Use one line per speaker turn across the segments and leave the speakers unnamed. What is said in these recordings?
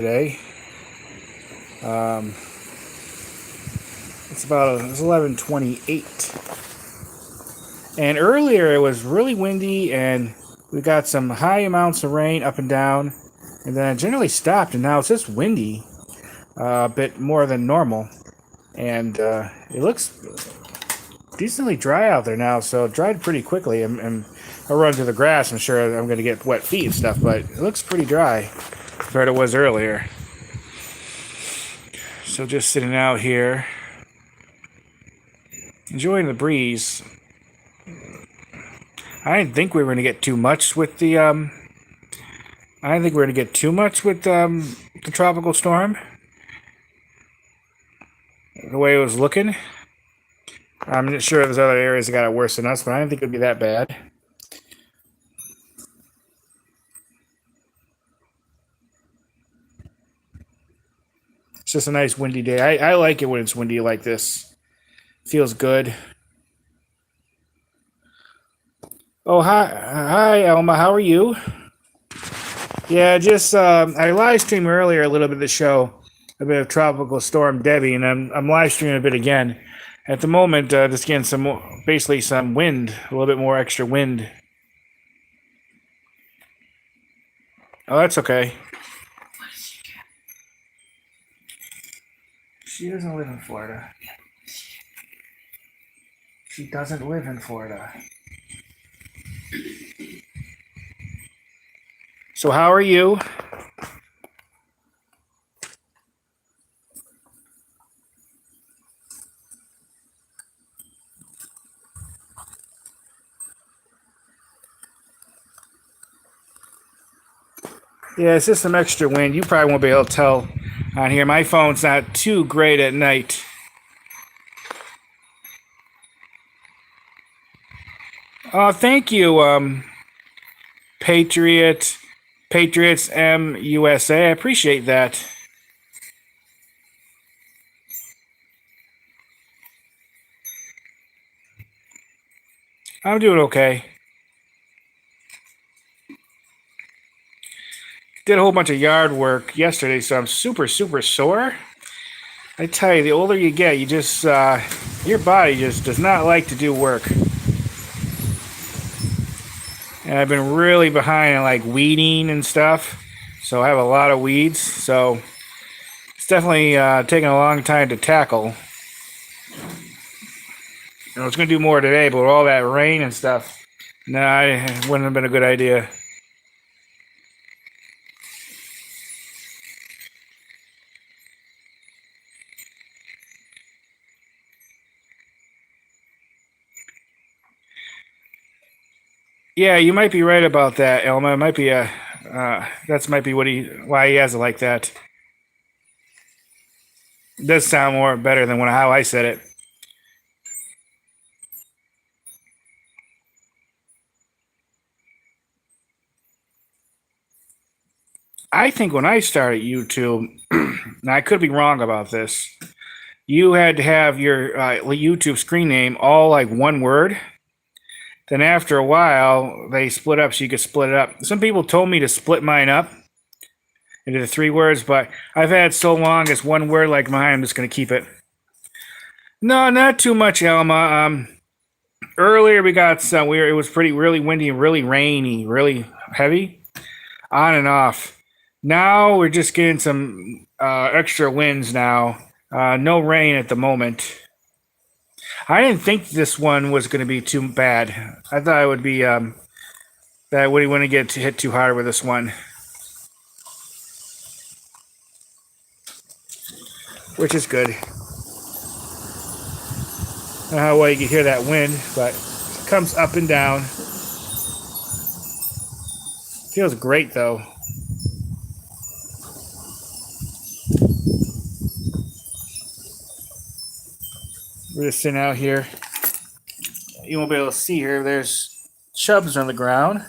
today. It's 11:28, and earlier it was really windy, and we got some high amounts of rain up and down, and then it generally stopped, and now it's just windy, a bit more than normal, and it looks decently dry out there now. So it dried pretty quickly, and I run through the grass. I'm sure I'm going to get wet feet and stuff, but it looks pretty dry compared to it was earlier. So just sitting out here, enjoying the breeze. I didn't think we were going to get too much with the the tropical storm. The way it was looking, I'm not sure there's other areas that got it worse than us, but I didn't think it would be that bad. It's just a nice windy day. I like it when it's windy like this. Feels good. Oh, hi, Elma. How are you? Yeah, just I live streamed earlier a little bit of the show, a bit of Tropical Storm Debbie, and I'm live streaming a bit again. At the moment, just getting basically some wind, a little bit more extra wind. Oh, that's okay. She doesn't live in Florida. She doesn't live in Florida. So how are you? Yeah, it's just some extra wind. You probably won't be able to tell on here. My phone's not too great at night. Thank you, Patriots MUSA. I appreciate that. I'm doing okay. Did a whole bunch of yard work yesterday, so I'm super sore. I tell you, the older you get, you just your body just does not like to do work. And I've been really behind in like weeding and stuff, so I have a lot of weeds. So it's definitely taking a long time to tackle. I was going to do more today, but with all that rain and stuff, nah, it wouldn't have been a good idea. Yeah, you might be right about that, Elma. It might be a that's might be why he has it like that. It does sound more better than how I said it. I think when I started YouTube, now I could be wrong about this. You had to have your YouTube screen name all like one word. Then after a while, they split up so you could split it up. Some people told me to split mine up into the 3 words, but I've had so long as one word like mine, I'm just going to keep it. No, not too much, Elma. Earlier we got some weird. It was really windy and really rainy, really heavy, on and off. Now we're just getting some extra winds now. No rain at the moment. I didn't think this one was going to be too bad. I thought it would be that I wouldn't want to get hit too hard with this one, which is good. I don't know how well you can hear that wind, but it comes up and down. Feels great though. We're just sitting out here. You won't be able to see here. There's chubs on the ground,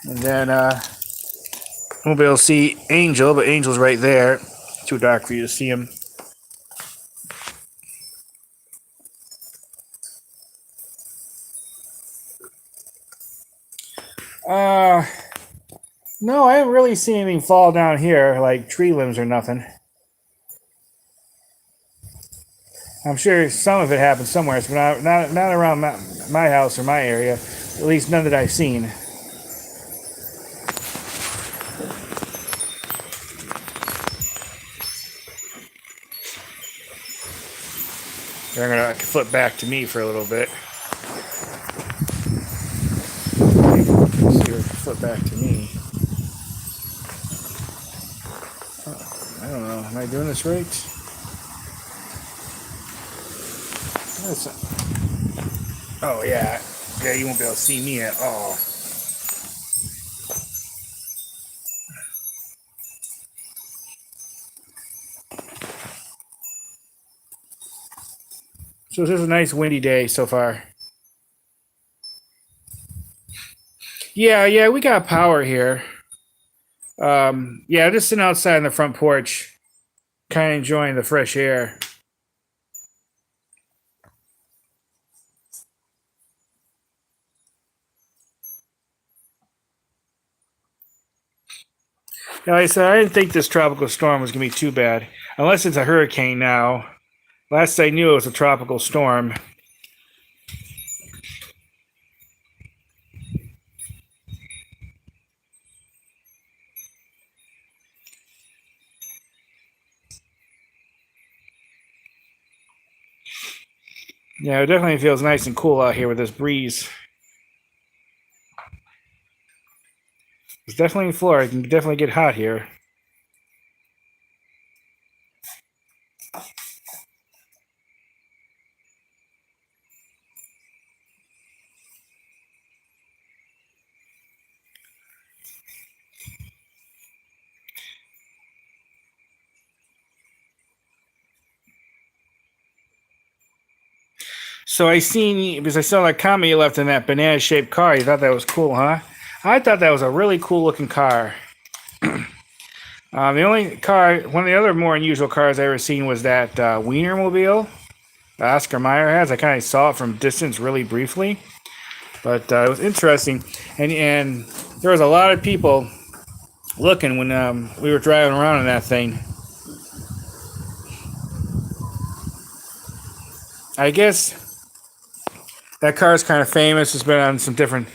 and then you won't be able to see Angel, but Angel's right there. Too dark for you to see him. No, I haven't really seen anything fall down here, like tree limbs or nothing. I'm sure some of it happens somewhere, but not around my house or my area. At least none that I've seen. They're gonna flip back to me for a little bit. Let's see her flip back to me. I don't know. Am I doing this right? Oh yeah, yeah. You won't be able to see me at all. So it's just a nice windy day so far. Yeah, yeah, we got power here. Yeah, just sitting outside on the front porch, kind of enjoying the fresh air. Yeah, like I said, I didn't think this tropical storm was gonna be too bad, unless it's a hurricane now. Last I knew, it was a tropical storm. Yeah, it definitely feels nice and cool out here with this breeze. It's definitely in Florida. It can definitely get hot here. So I seen because I saw that comment you left in that banana-shaped car. You thought that was cool, huh? I thought that was a really cool looking car. The only car, one of the other more unusual cars I ever seen was that Wienermobile Oscar Mayer has. I kind of saw it from distance really briefly, but it was interesting. And there was a lot of people looking when we were driving around in that thing. I guess that car is kind of famous. It's been on some different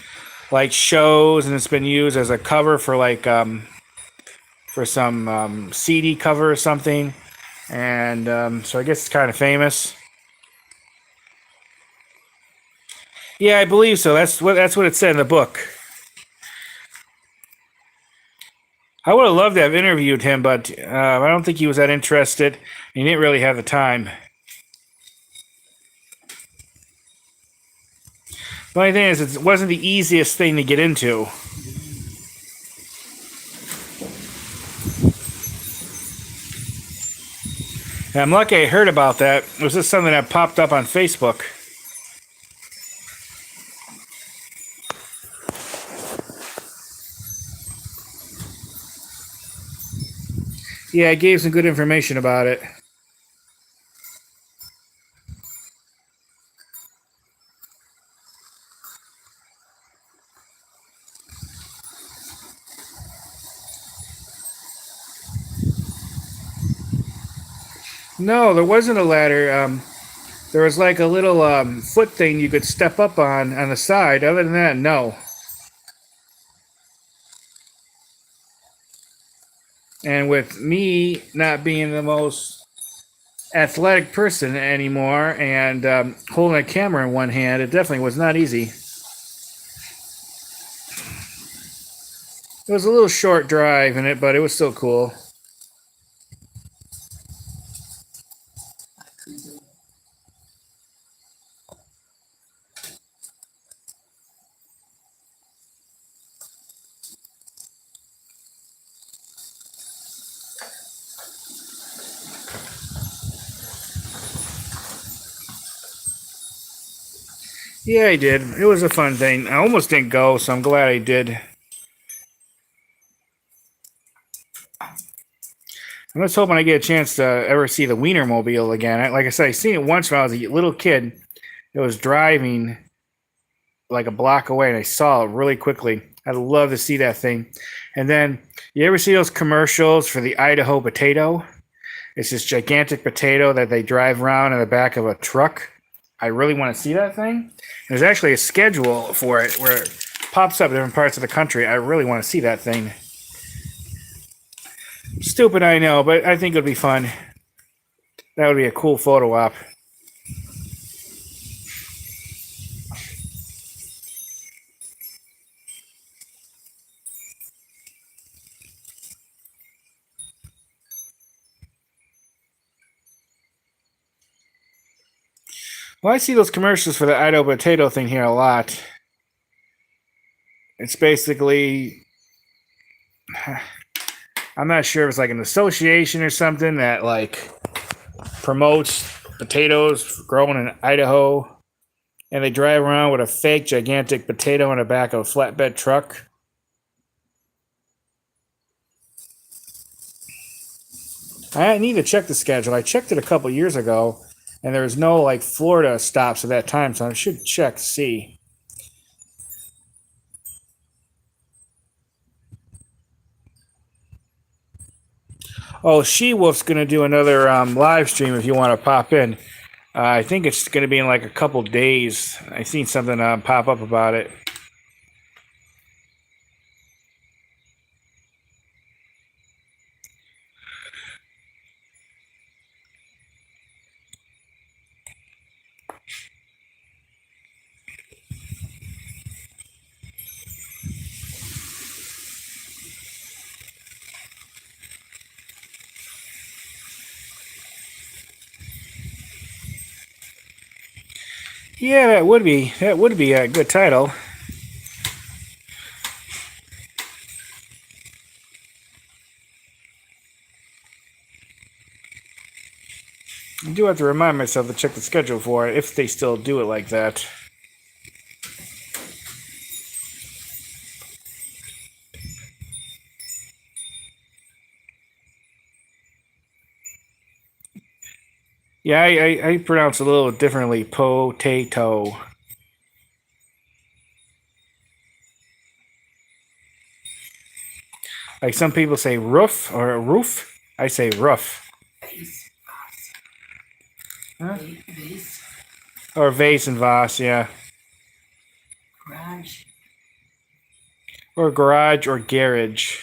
like shows, and it's been used as a cover for like for some CD cover or something. And so I guess it's kind of famous. Yeah, I believe so. That's what it said in the book. I would have loved to have interviewed him, but I don't think he was that interested. He didn't really have the time. The only thing is, it wasn't the easiest thing to get into. And I'm lucky I heard about that. It was just something that popped up on Facebook. Yeah, I gave some good information about it. No, there wasn't a ladder. There was like a little foot thing you could step up on the side. Other than that, no. And with me not being the most athletic person anymore and holding a camera in one hand, it definitely was not easy. It was a little short drive in it, but it was still cool. Yeah, I did. It was a fun thing. I almost didn't go, so I'm glad I did. I'm just hoping I get a chance to ever see the Wienermobile again. Like I said, I seen it once when I was a little kid. It was driving like a block away, and I saw it really quickly. I'd love to see that thing. And then, you ever see those commercials for the Idaho potato? It's this gigantic potato that they drive around in the back of a truck. I really want to see that thing. There's actually a schedule for it where it pops up in different parts of the country. I really want to see that thing. Stupid, I know, but I think it would be fun. That would be a cool photo op. Well, I see those commercials for the Idaho potato thing here a lot. It's basically, I'm not sure if it's like an association or something that like promotes potatoes grown in Idaho, and they drive around with a fake gigantic potato on the back of a flatbed truck. I need to check the schedule. I checked it a couple years ago, and there was no like Florida stops at that time, so I should check to see. Oh, She Wolf's gonna do another live stream if you want to pop in. I think it's gonna be in like a couple days. I seen something pop up about it. Yeah, that would be a good title. I do have to remind myself to check the schedule for it if they still do it like that. Yeah, I pronounce it a little differently. Potato. Like some people say roof or roof. I say roof. Huh? Or vase and vase, yeah.
Garage.
Or garage or garage.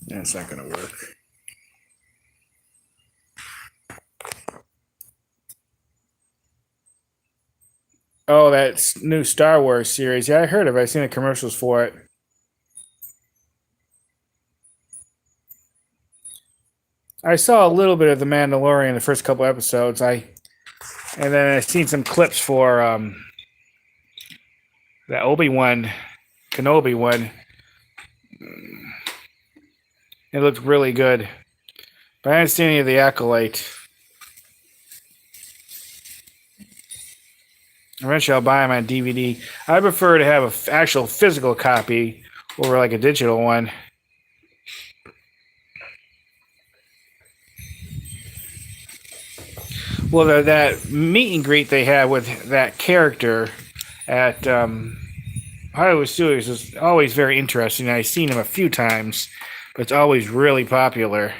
That's not gonna work. Oh, that new Star Wars series. Yeah, I heard of it. I've seen the commercials for it. I saw a little bit of The Mandalorian the first couple episodes. And then I seen some clips for the Obi-Wan Kenobi one. It looked really good. But I didn't see any of the Acolyte. Eventually I'll buy them on DVD. I prefer to have an actual physical copy over like a digital one. Well, that meet and greet they had with that character at Hollywood Studios is always very interesting. I've seen him a few times, but it's always really popular.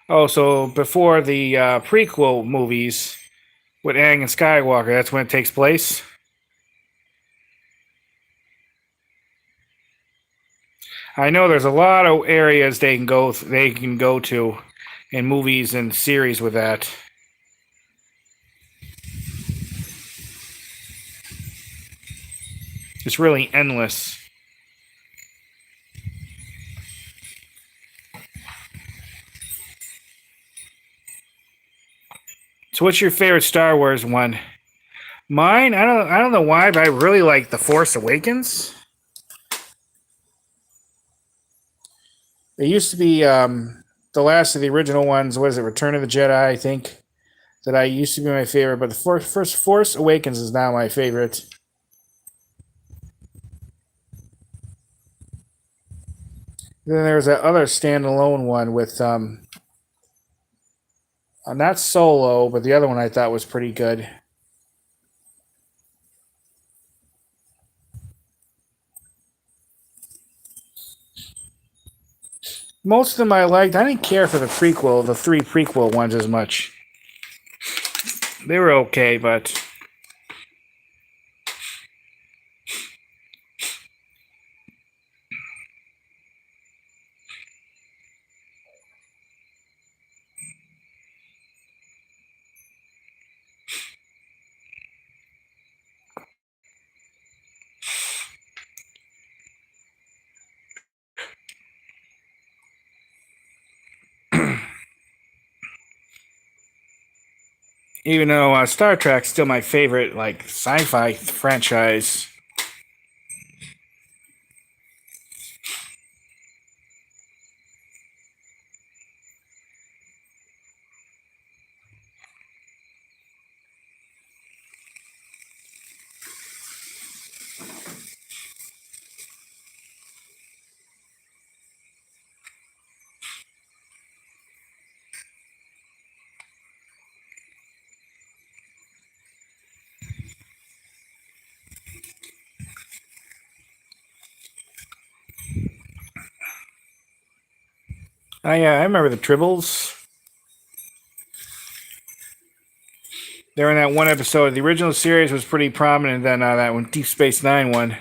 Oh, so before the prequel movies with Aang and Skywalker, that's when it takes place? I know there's a lot of areas they can go to in movies and series with that. It's really endless. So, what's your favorite Star Wars one? Mine, I don't know why, but I really like The Force Awakens. It used to be the last of the original ones. What is it? Return of the Jedi, I think. That I used to be my favorite, but the first Force Awakens is now my favorite. Then there's that other standalone one with not Solo, but the other one I thought was pretty good. Most of them I liked. I didn't care for the three prequel ones as much. They were okay, but even though Star Trek's still my favorite, like sci-fi franchise. I remember the Tribbles. They're in that one episode. The original series was pretty prominent. Then that one, Deep Space Nine one.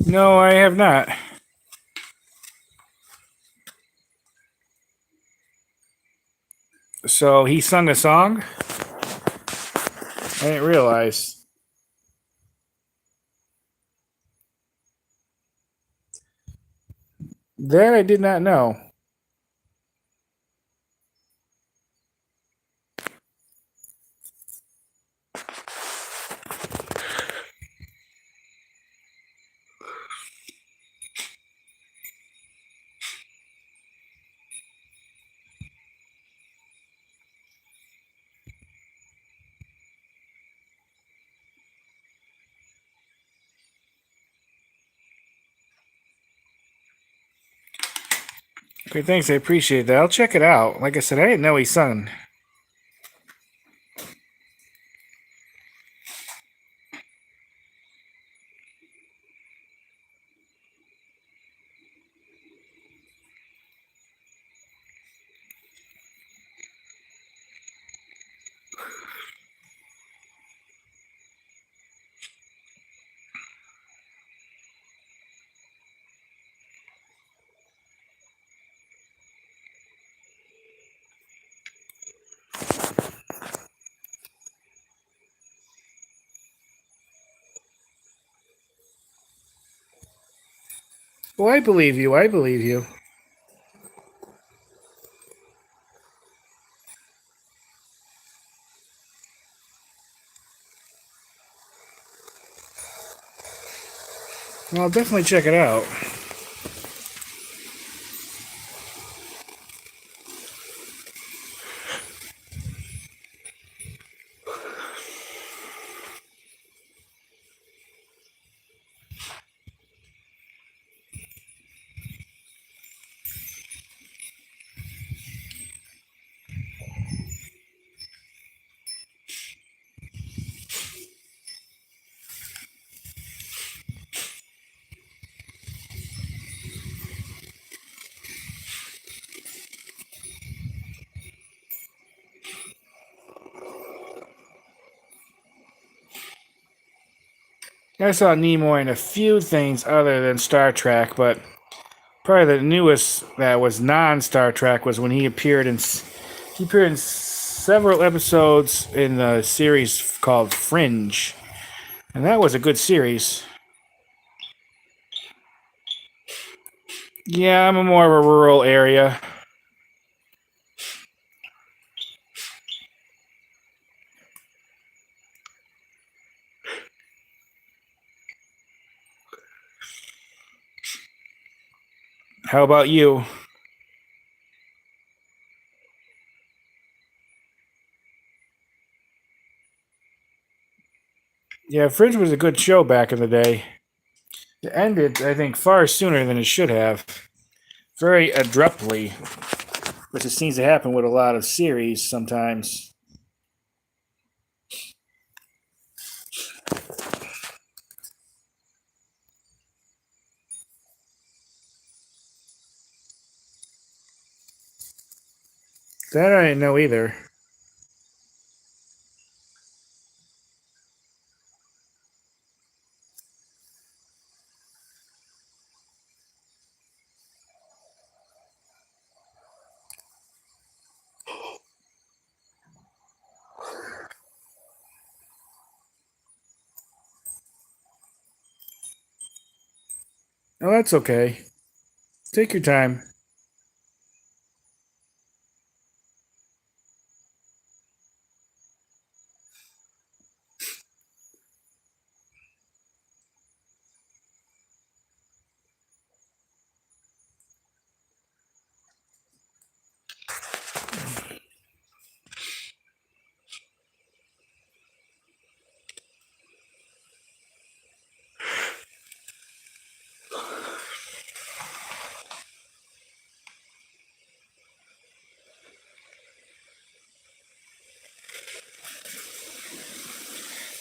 No, I have not. So he sung a song? I didn't realize. That I did not know. Okay, thanks. I appreciate that. I'll check it out. Like I said, I didn't know he sung. Well, I believe you. I believe you. Well, I'll definitely check it out. I saw Nimoy in a few things other than Star Trek, but probably the newest that was non-Star Trek was when he appeared in several episodes in the series called Fringe, and that was a good series. Yeah, I'm a more of a rural area. How about you? Yeah, Fringe was a good show back in the day. It ended, I think, far sooner than it should have. Very abruptly, which it seems to happen with a lot of series sometimes. That I didn't know either. Oh, that's okay. Take your time.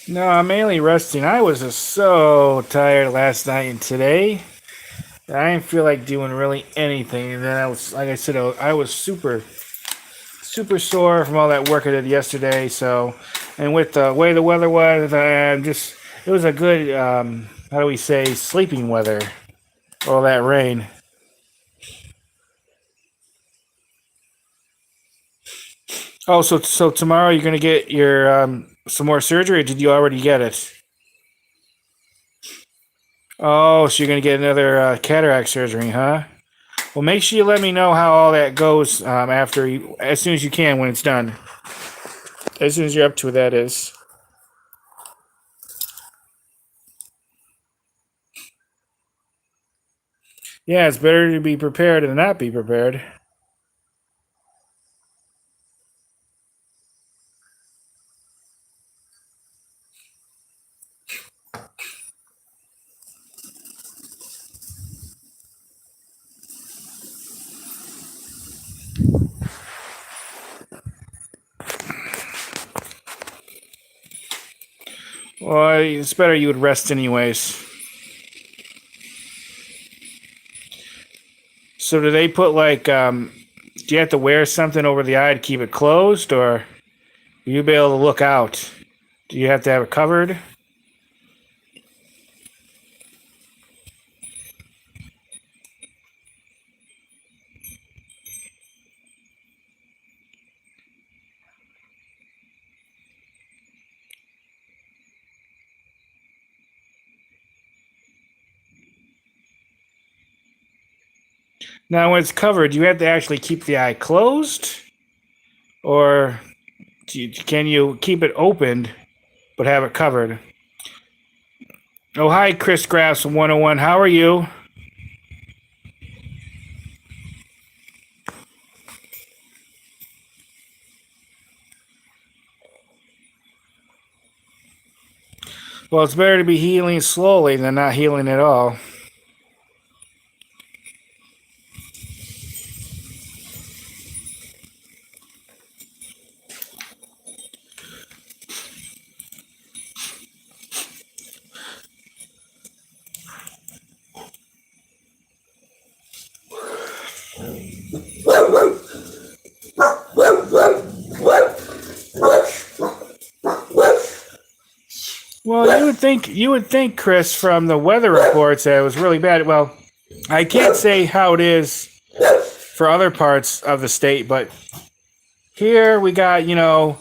No, I'm mainly resting. I was just so tired last night and today that I didn't feel like doing really anything. And then I was, like I said, I was super sore from all that work I did yesterday. So, and with the way the weather was, it was a good, how do we say, sleeping weather. All that rain. Oh, so tomorrow you're gonna get your some more surgery, or did you already get it? Oh, so you're gonna get another cataract surgery, huh? Well, make sure you let me know how all that goes as soon as you can when it's done. As soon as you're up to it, that is. Yeah, it's better to be prepared than not be prepared. Well, it's better you would rest anyways. So do they put like do you have to wear something over the eye to keep it closed, or will you be able to look out? Do you have to have it covered? Now, when it's covered, do you have to actually keep the eye closed, or can you keep it opened but have it covered? Oh, hi, Chris Grass from 101. How are you? Well, it's better to be healing slowly than not healing at all. Well, you would think, Chris, from the weather reports that it was really bad. Well, I can't say how it is for other parts of the state, but here we got a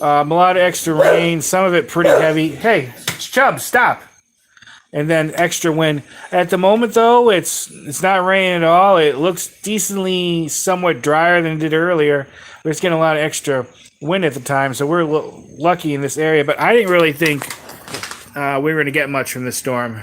lot of extra rain, some of it pretty heavy. Hey, Chubb, stop! And then extra wind. At the moment, though, it's not raining at all. It looks decently somewhat drier than it did earlier. We're just getting a lot of extra wind at the time, so we're lucky in this area. But I didn't really think we were going to get much from this storm.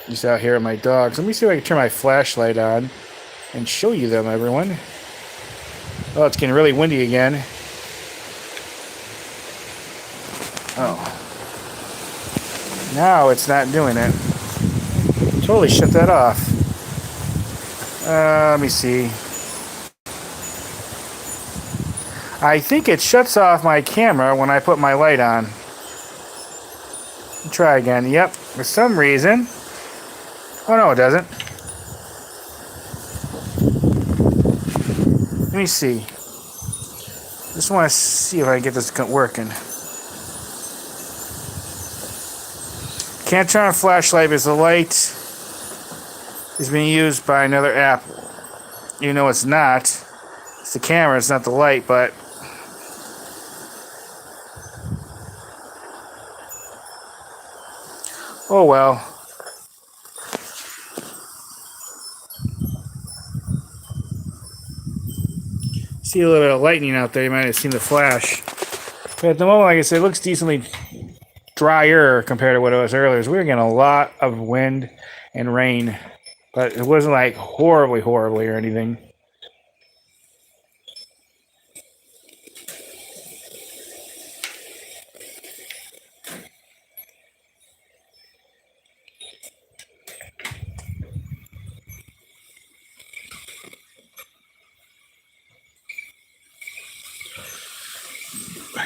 Just out here with my dogs. Let me see if I can turn my flashlight on and show you them, everyone. Oh, it's getting really windy again. Oh. Now it's not doing it. Totally shut that off. Let me see. I think it shuts off my camera when I put my light on. Try again. Yep. For some reason. Oh, no, it doesn't. Let me see. Just want to see if I can get this working. Can't turn on a flashlight because the light is being used by another app. You know it's not. It's the camera, it's not the light, but... Oh well. See a little bit of lightning out there, you might have seen the flash. But at the moment, like I said, it looks decently drier compared to what it was earlier. So we were getting a lot of wind and rain, but it wasn't like horribly or anything.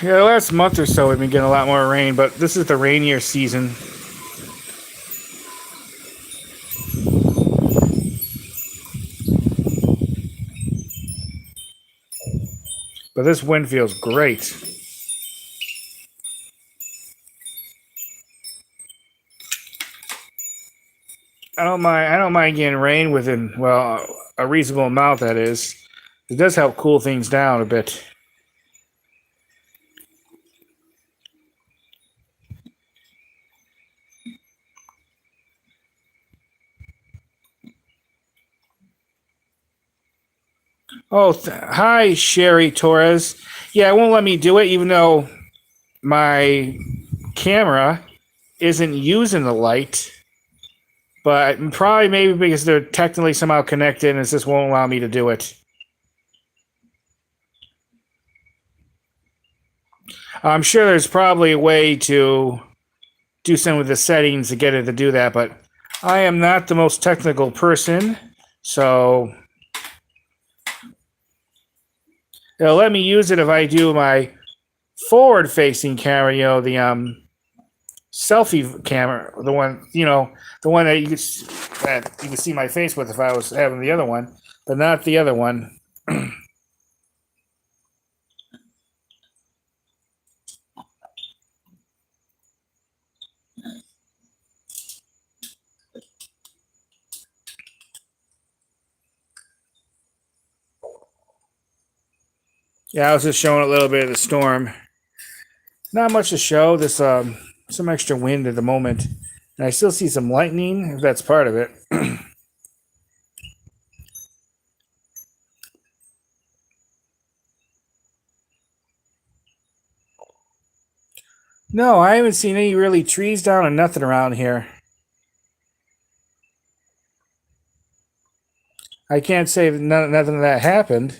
Yeah, the last month or so we've been getting a lot more rain, but this is the rainier season. But this wind feels great. I don't mind getting rain within, well, a reasonable amount, that is. It does help cool things down a bit. Oh, hi, Sherry Torres. Yeah, it won't let me do it, even though my camera isn't using the light. But probably maybe because they're technically somehow connected and it just won't allow me to do it. I'm sure there's probably a way to do something with the settings to get it to do that, but I am not the most technical person, so it'll let me use it if I do my forward-facing camera, the selfie camera, the one that you could see my face with if I was having the other one, but not the other one. Yeah, I was just showing a little bit of the storm. Not much to show. There's some extra wind at the moment, and I still see some lightning, if that's part of it. No, I haven't seen any really trees down or nothing around here. I can't say that nothing of that happened.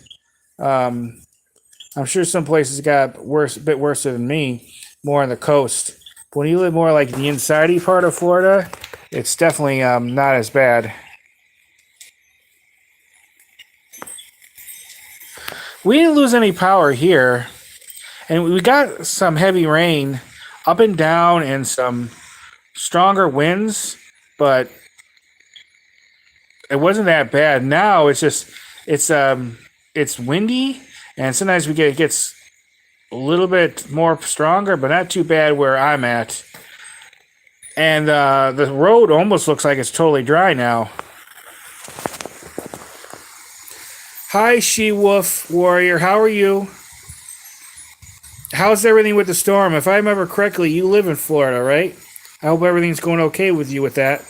I'm sure some places got worse, a bit worse than me, more on the coast. But when you live more like the insidey part of Florida, it's definitely not as bad. We didn't lose any power here, and we got some heavy rain up and down and some stronger winds, but it wasn't that bad. Now it's windy, and sometimes it gets a little bit more stronger, but not too bad where I'm at. And the road almost looks like it's totally dry now. Hi, She-Wolf Warrior. How are you? How's everything with the storm? If I remember correctly, you live in Florida, right? I hope everything's going okay with you with that.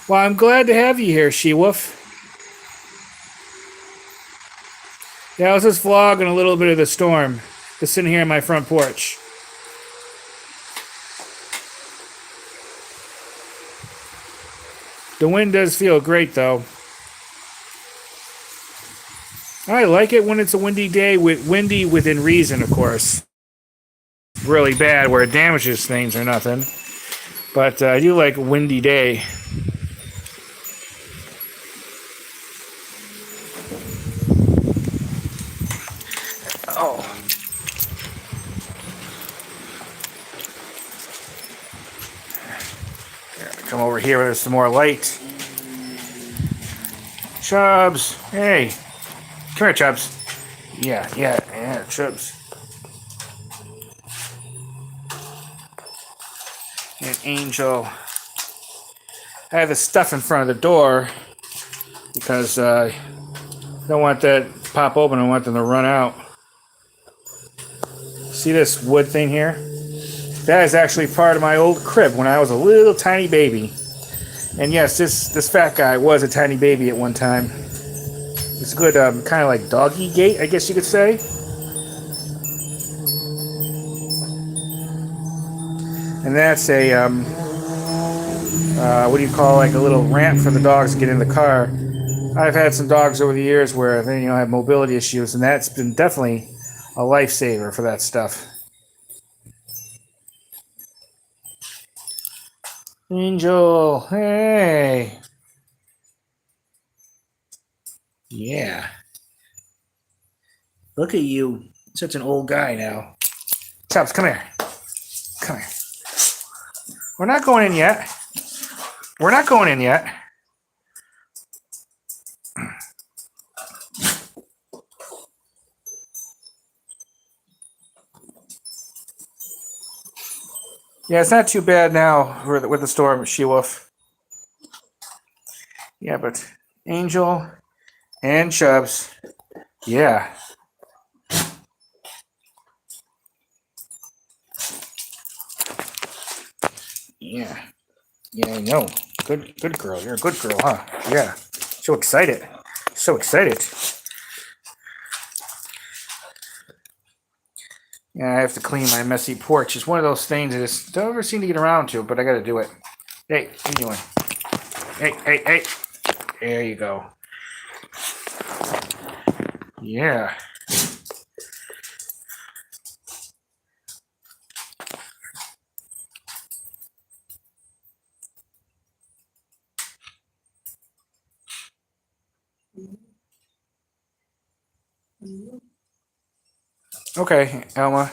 Well, I'm glad to have you here, She-Wolf. Yeah, I was just vlogging a little bit of the storm. Just sitting here on my front porch. The wind does feel great, though. I like it when it's a windy day, windy within reason, of course. Really bad where it damages things or nothing. But I do like a windy day. Oh. Come over here where there's some more light. Chubs. Hey. Come here, Chubs. Yeah, Chubs. And Angel. I have the stuff in front of the door because I don't want that to pop open. I want them to run out. See this wood thing here? That is actually part of my old crib when I was a little tiny baby. And yes, this fat guy was a tiny baby at one time. It's a good kind of like doggy gate, I guess you could say. And that's a what do you call, like a little ramp for the dogs to get in the car. I've had some dogs over the years where they have mobility issues, and that's been definitely a lifesaver for that stuff. Angel, hey. Yeah. Look at you. Such an old guy now. Chops, come here. Come here. We're not going in yet. We're not going in yet. Yeah, it's not too bad now with the storm, She-Wolf. Yeah, but Angel and Chubs, yeah. Yeah, I know. Good girl. You're a good girl, huh? Yeah. So excited. Yeah, I have to clean my messy porch. It's one of those things that I just don't ever seem to get around to, but I got to do it. Hey, what are you doing? Hey. There you go. Yeah. Okay, Elma.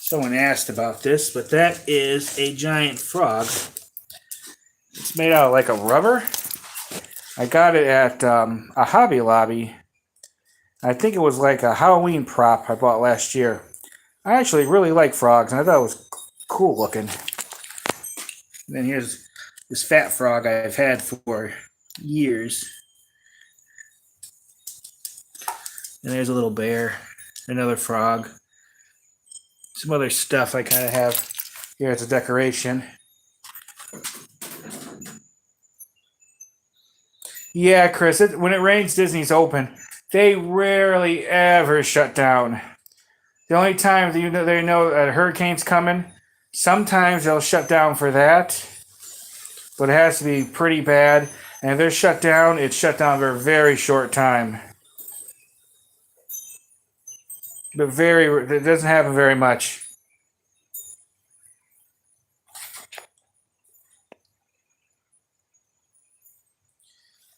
Someone asked about this, but that is a giant frog. It's made out of like a rubber. I got it at a Hobby Lobby. I think it was like a Halloween prop I bought last year. I actually really like frogs, and I thought it was cool looking. And then here's this fat frog I've had for years. And there's a little bear, another frog. Some other stuff I kind of have here as a decoration. Yeah, Chris, when it rains, Disney's open. They rarely ever shut down. The only time they know a hurricane's coming, sometimes they'll shut down for that. But it has to be pretty bad. And if they're shut down, it's shut down for a very short time. But it doesn't happen very much.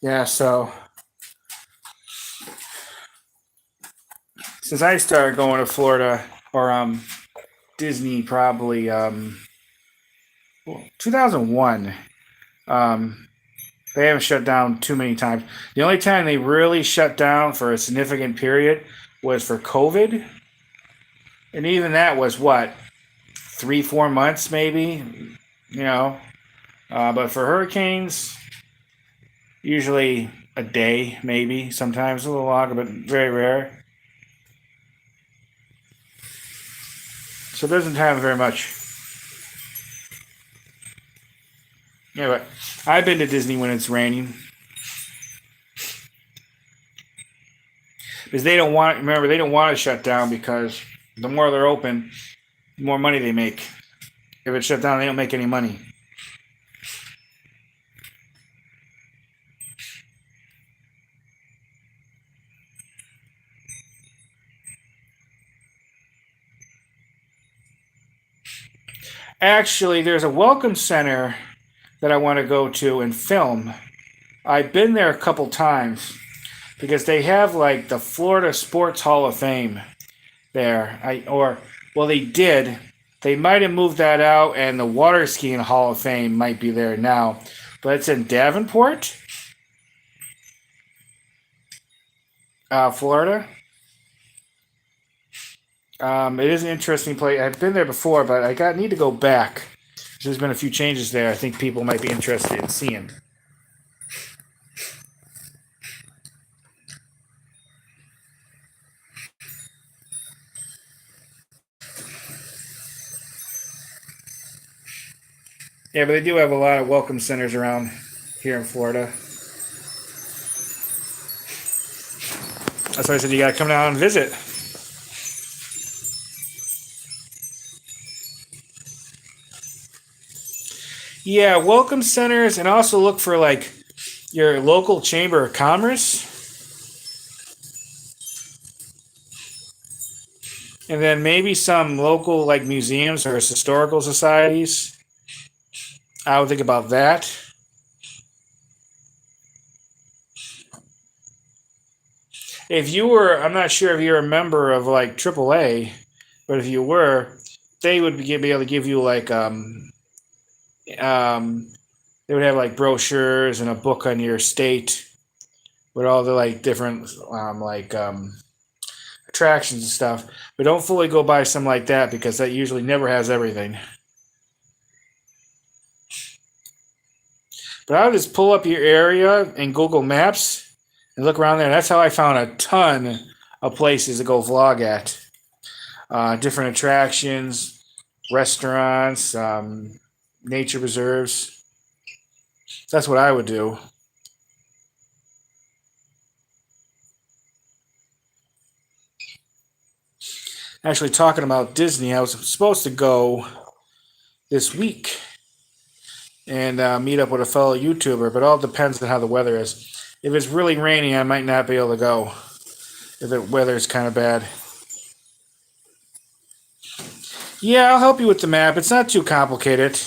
Yeah, so since I started going to Florida or Disney probably 2001, they haven't shut down too many times. The only time they really shut down for a significant period was for COVID, and even that was what 3-4 months maybe, you know. But for hurricanes, usually a day, maybe sometimes a little longer, but very rare. So it doesn't happen very much. Yeah, but I've been to Disney when it's raining because they don't want. Remember, they don't want to shut down because the more they're open, the more money they make. If it's shut down, they don't make any money. Actually, there's a welcome center that I want to go to and film. I've been there a couple times because they have like the Florida Sports Hall of Fame there. They did. They might have moved that out, and the Water Skiing Hall of Fame might be there now, but it's in Davenport, Florida. It is an interesting place. I've been there before, but need to go back. There's been a few changes there. I think people might be interested in seeing. Yeah, but they do have a lot of welcome centers around here in Florida. That's why I said you got to come down and visit. Yeah, welcome centers, and also look for like your local chamber of commerce, and then maybe some local like museums or historical societies. I would think about that. If you were, I'm not sure if you're a member of like AAA, but if you were, they would be able to give you like um, they would have like brochures and a book on your state with all the like different attractions and stuff. But don't fully go buy something like that because that usually never has everything. But I would just pull up your area in Google Maps and look around there. That's how I found a ton of places to go vlog at. Different attractions, restaurants, nature reserves. That's what I would do. Actually, talking about Disney, I was supposed to go this week and meet up with a fellow YouTuber, but it all depends on how the weather is. If it's really rainy, I might not be able to go. If the weather is kind of bad. Yeah, I'll help you with the map. It's not too complicated.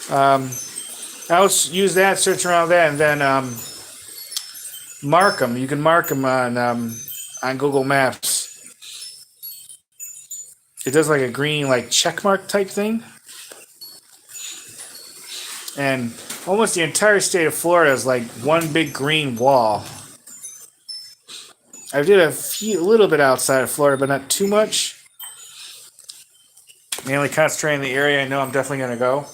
I'll use that, search around that, and then mark them. You can mark them on Google Maps. It does like a green like check mark type thing, and almost the entire state of Florida is like one big green wall. I did a little bit outside of Florida, but not too much. Mainly concentrating in the area I know I'm definitely going to go.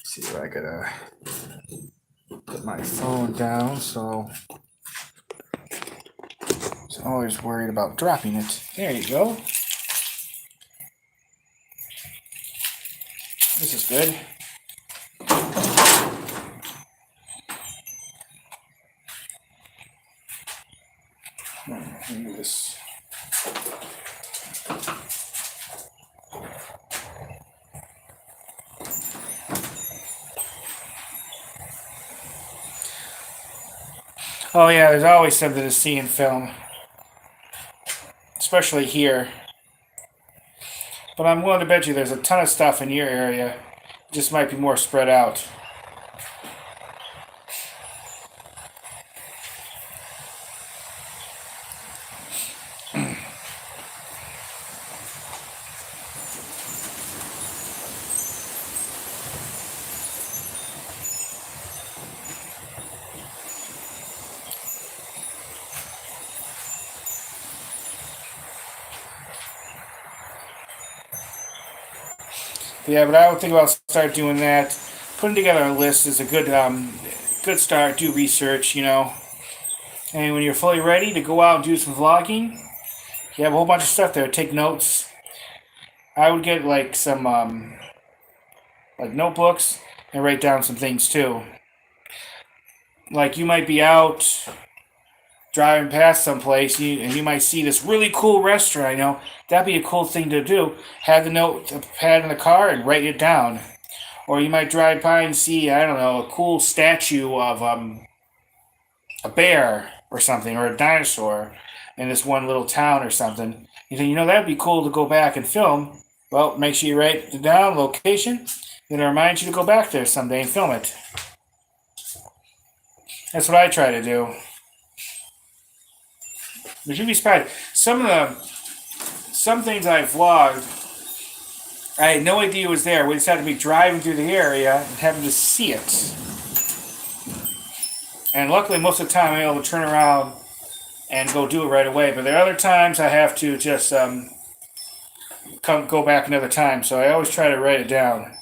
See if I gotta put my phone down so Always worried about dropping it. There you go. This is good. Let me do this. Oh yeah, there's always something to see in film, especially here. But I'm willing to bet you there's a ton of stuff in your area. It just might be more spread out. Yeah, but I would think about start doing that. Putting together a list is a good start. Do research, and when you're fully ready to go out and do some vlogging, you have a whole bunch of stuff there. Take notes. I would get like some like notebooks and write down some things too. Like you might be out driving past someplace and you might see this really cool restaurant. That'd be a cool thing to do. Have the notepad in the car and write it down. Or you might drive by and see, I don't know, a cool statue of a bear or something, or a dinosaur in this one little town or something. You think, that'd be cool to go back and film. Well, make sure you write it down, location, then it reminds you to go back there someday and film it. That's what I try to do. But you'd be surprised. Some things I vlogged, I had no idea it was there. We just had to be driving through the area and having to see it. And luckily, most of the time, I'm able to turn around and go do it right away. But there are other times I have to just go back another time. So I always try to write it down.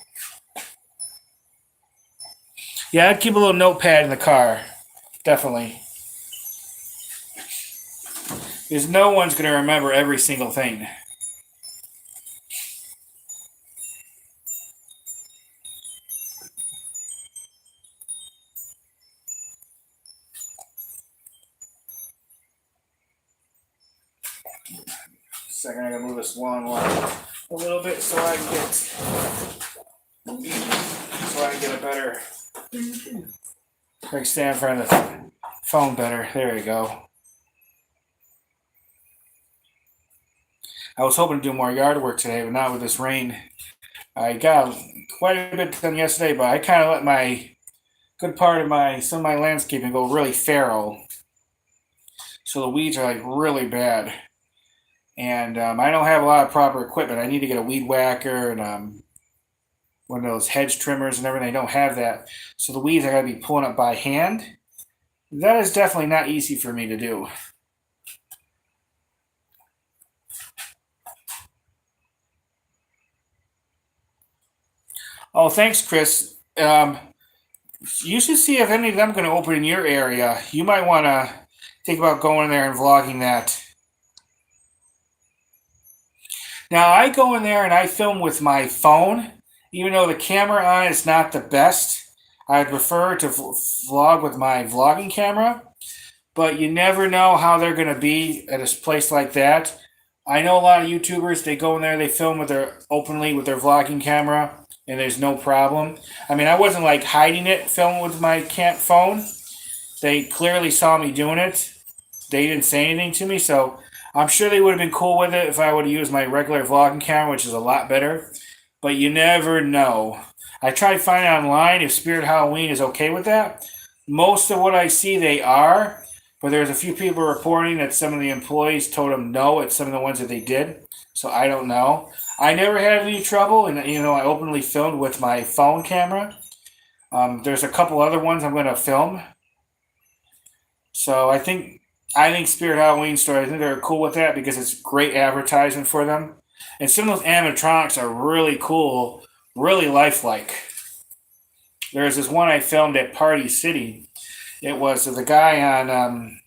Yeah, I'd keep a little notepad in the car. Definitely. Because no one's going to remember every single thing. Second, I gotta move this lawn a little bit so I can get a better. I can stand in front of the phone better. There we go. I was hoping to do more yard work today, but not with this rain. I got quite a bit done yesterday, but I kind of let some of my landscaping go really feral. So the weeds are like really bad. And I don't have a lot of proper equipment. I need to get a weed whacker and one of those hedge trimmers and everything. I don't have that. So the weeds I got to be pulling up by hand. That is definitely not easy for me to do. Oh, thanks, Chris. You should see if any of them are going to open in your area. You might want to think about going there and vlogging that. Now, I go in there and I film with my phone. Even though the camera on is not the best, I prefer to vlog with my vlogging camera. But you never know how they're going to be at a place like that. I know a lot of YouTubers, they go in there, they film openly with their vlogging camera, and there's no problem. I mean, I wasn't like hiding it, filming with my phone. They clearly saw me doing it. They didn't say anything to me, so I'm sure they would have been cool with it if I would have used my regular vlogging camera, which is a lot better. But you never know. I tried finding online if Spirit Halloween is okay with that. Most of what I see, they are. But there's a few people reporting that some of the employees told them no at some of the ones that they did. So I don't know. I never had any trouble, and I openly filmed with my phone camera. There's a couple other ones I'm going to film. So I think Spirit Halloween Store, I think they're cool with that because it's great advertisement for them. And some of those animatronics are really cool, really lifelike. There's this one I filmed at Party City. It was the guy on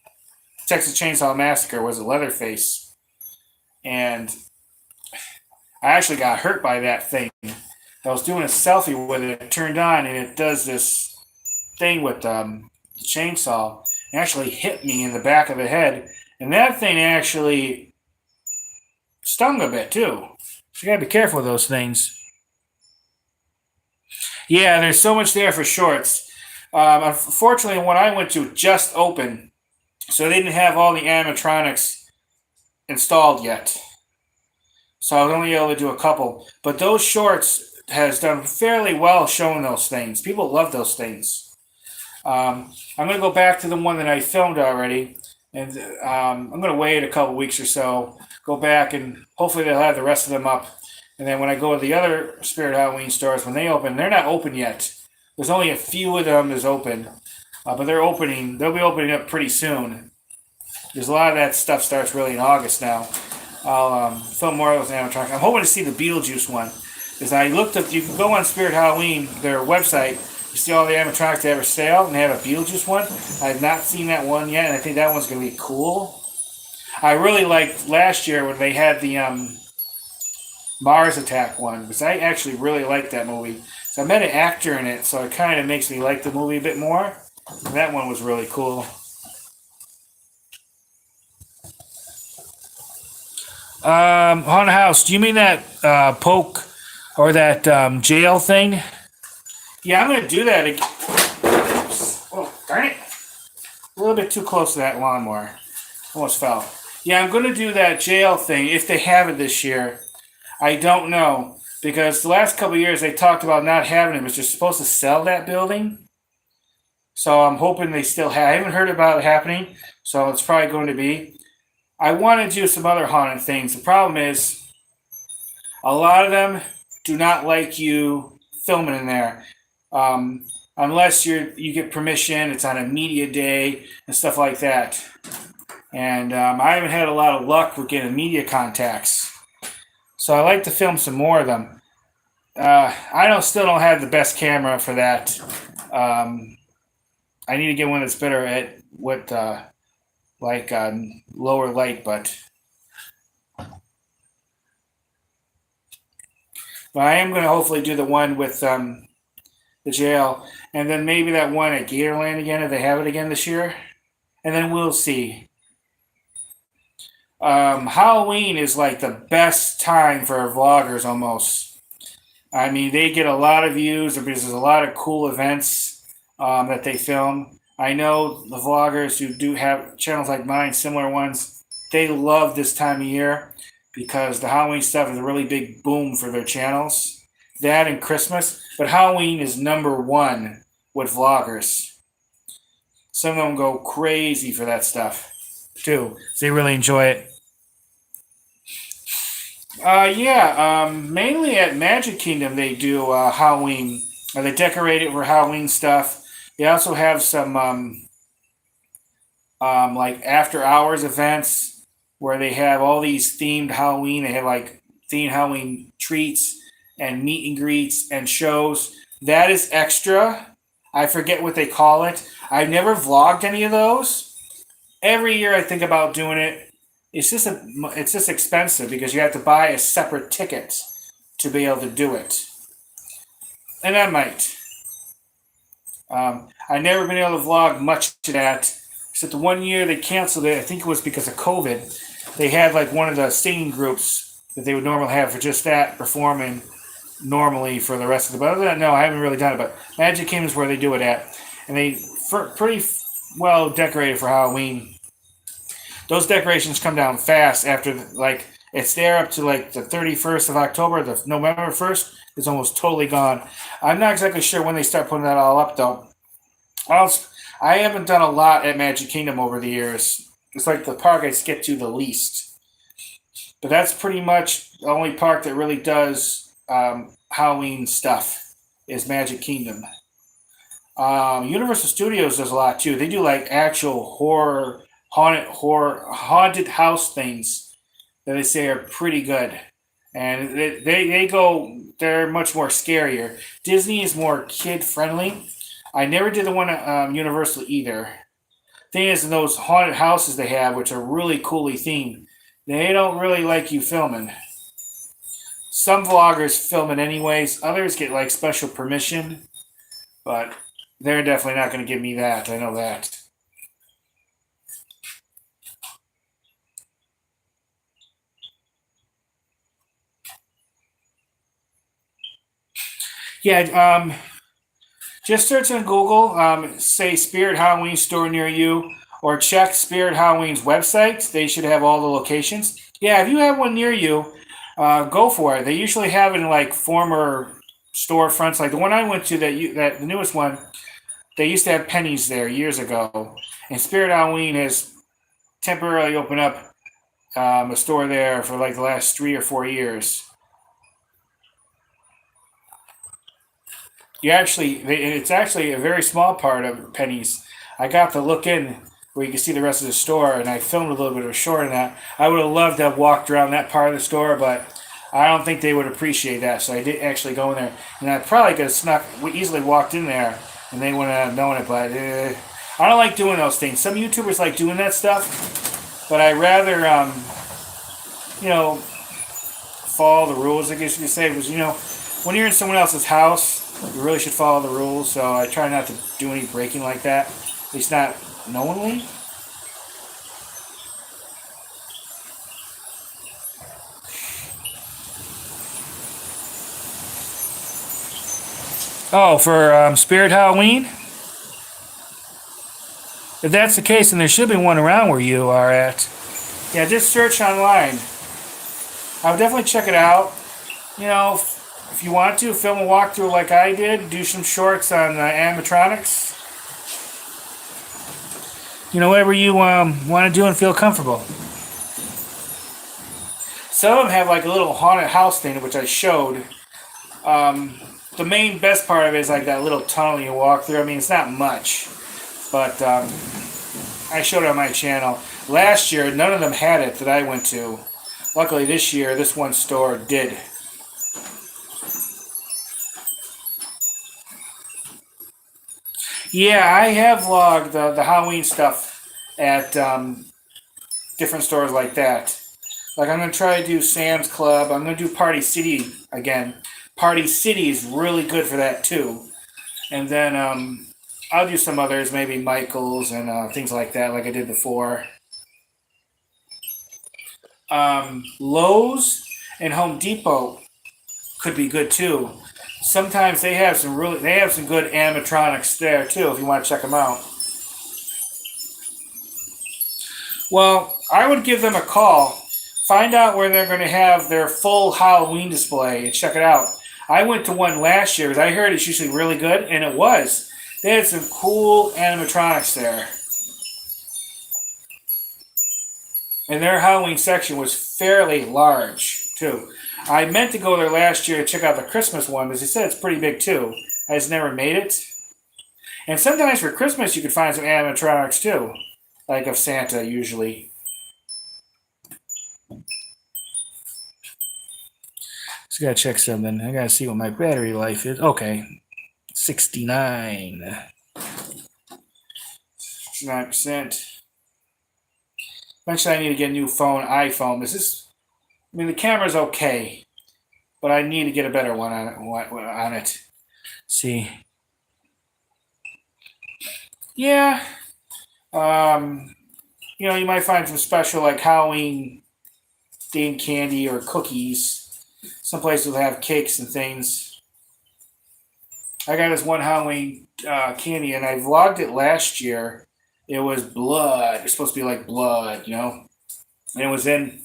Texas Chainsaw Massacre was a Leatherface, and I actually got hurt by that thing. I was doing a selfie with it, it turned on, and it does this thing with the chainsaw. It actually hit me in the back of the head, and that thing actually stung a bit too. So you gotta be careful with those things. Yeah, there's so much there for shorts. Unfortunately, when I went to just open, so they didn't have all the animatronics installed yet. So I was only able to do a couple. But those shorts has done fairly well showing those things. People love those things. I'm going to go back to the one that I filmed already, and I'm going to wait a couple weeks or so, go back, and hopefully they'll have the rest of them up. And then when I go to the other Spirit Halloween stores, when they open, they're not open yet. There's only a few of them that's open, but they're opening. They'll be opening up pretty soon. There's a lot of that stuff starts really in August now. I'll film more of those animatronics. I'm hoping to see the Beetlejuice one. Because I looked up, you can go on Spirit Halloween, their website, you see all the animatronics they have for sale, and they have a Beetlejuice one. I have not seen that one yet, and I think that one's going to be cool. I really liked last year when they had the Mars Attack one, because I actually really liked that movie. So I met an actor in it, so it kind of makes me like the movie a bit more. And that one was really cool. Haunted House, do you mean that poke or that jail thing? Yeah, I'm going to do that again. Oh, darn it. A little bit too close to that lawnmower. Almost fell. Yeah, I'm going to do that jail thing if they have it this year. I don't know. Because the last couple of years they talked about not having it, but you're supposed to sell that building. So I'm hoping they still have. I haven't heard about it happening, so it's probably going to be. I want to do some other haunted things. The problem is, a lot of them do not like you filming in there, unless you get permission. It's on a media day and stuff like that. And I haven't had a lot of luck with getting media contacts, so I like to film some more of them. Still don't have the best camera for that. I need to get one that's better at what. Lower light, but I am going to hopefully do the one with the jail, and then maybe that one at Gatorland again if they have it again this year, and then we'll see. Halloween is like the best time for vloggers almost. I mean, they get a lot of views because there's a lot of cool events that they film. I know the vloggers who do have channels like mine, similar ones, they love this time of year because the Halloween stuff is a really big boom for their channels. That and Christmas, but Halloween is number one with vloggers. Some of them go crazy for that stuff too. So they really enjoy it. Mainly at Magic Kingdom they do Halloween. They decorate it for Halloween stuff. They also have some like after hours events where they have all these themed Halloween. They have like themed Halloween treats and meet and greets and shows. That is extra. I forget what they call it. I've never vlogged any of those. Every year I think about doing it. It's just expensive because you have to buy a separate ticket to be able to do it. And I might. I've never been able to vlog much to that, except the one year they canceled it. I think it was because of COVID. They had like one of the singing groups that they would normally have for just that performing normally for the rest of the. But other than that, no, I haven't really done it. But Magic Kingdom is where they do it at, and they pretty well decorated for Halloween. Those decorations come down fast after it's there up to like the 31st of October. The November 1st is almost totally gone. I'm not exactly sure when they start putting that all up though. I haven't done a lot at Magic Kingdom over the years. It's like the park I skip to the least. But that's pretty much the only park that really does Halloween stuff is Magic Kingdom. Universal Studios does a lot too. They do like actual haunted house things that they say are pretty good. And they're much more scarier. Disney is more kid friendly. I never did the one at Universal either. Thing is, in those haunted houses they have, which are really coolly themed, they don't really like you filming. Some vloggers film it anyways. Others get like special permission, but they're definitely not going to give me that. I know that. Yeah, just search on Google, say Spirit Halloween store near you, or check Spirit Halloween's website. They should have all the locations. Yeah, if you have one near you, go for it. They usually have it in like former storefronts, like the one I went to, that the newest one. They used to have Pennies there years ago, and Spirit Halloween has temporarily opened up a store there for like the last 3 or 4 years. It's actually a very small part of Penny's. I got to look in where you can see the rest of the store, and I filmed a little bit of a short in that. I would have loved to have walked around that part of the store, but I don't think they would appreciate that. So I did actually go in there, and I probably could have easily walked in there, and they wouldn't have known it. But I don't like doing those things. Some YouTubers like doing that stuff, but I rather, follow the rules. I guess you could say, because when you're in someone else's house, you really should follow the rules. So I try not to do any breaking like that, at least not knowingly. Oh, for Spirit Halloween? If that's the case, then there should be one around where you are at. Yeah, just search online. I would definitely check it out. If you want to, film a walkthrough like I did, do some shorts on animatronics. Whatever you want to do and feel comfortable. Some of them have like a little haunted house thing, which I showed. The main best part of it is like that little tunnel you walk through. I mean, it's not much, but I showed it on my channel. Last year, none of them had it that I went to. Luckily, this year, this one store did. Yeah, I have vlogged the Halloween stuff at different stores like that. Like, I'm going to try to do Sam's Club. I'm going to do Party City again. Party City is really good for that, too. And then I'll do some others, maybe Michael's and things like that, like I did before. Lowe's and Home Depot could be good, too. Sometimes they have some good animatronics there, too, if you want to check them out. Well, I would give them a call. Find out where they're going to have their full Halloween display and check it out. I went to one last year because I heard it's usually really good, and it was. They had some cool animatronics there. And their Halloween section was fairly large, too. I meant to go there last year to check out the Christmas one, because they said it's pretty big, too. I just never made it. And sometimes for Christmas you could find some animatronics, too. Like of Santa, usually. Just gotta check something. I gotta see what my battery life is. Okay. 69. 69%. Eventually I need to get a new iPhone. The camera's okay, but I need to get a better one on it. See. Yeah. You might find some special like Halloween themed candy or cookies. Some places will have cakes and things. I got this one Halloween candy, and I vlogged it last year. It was blood. It's supposed to be like blood, And it was in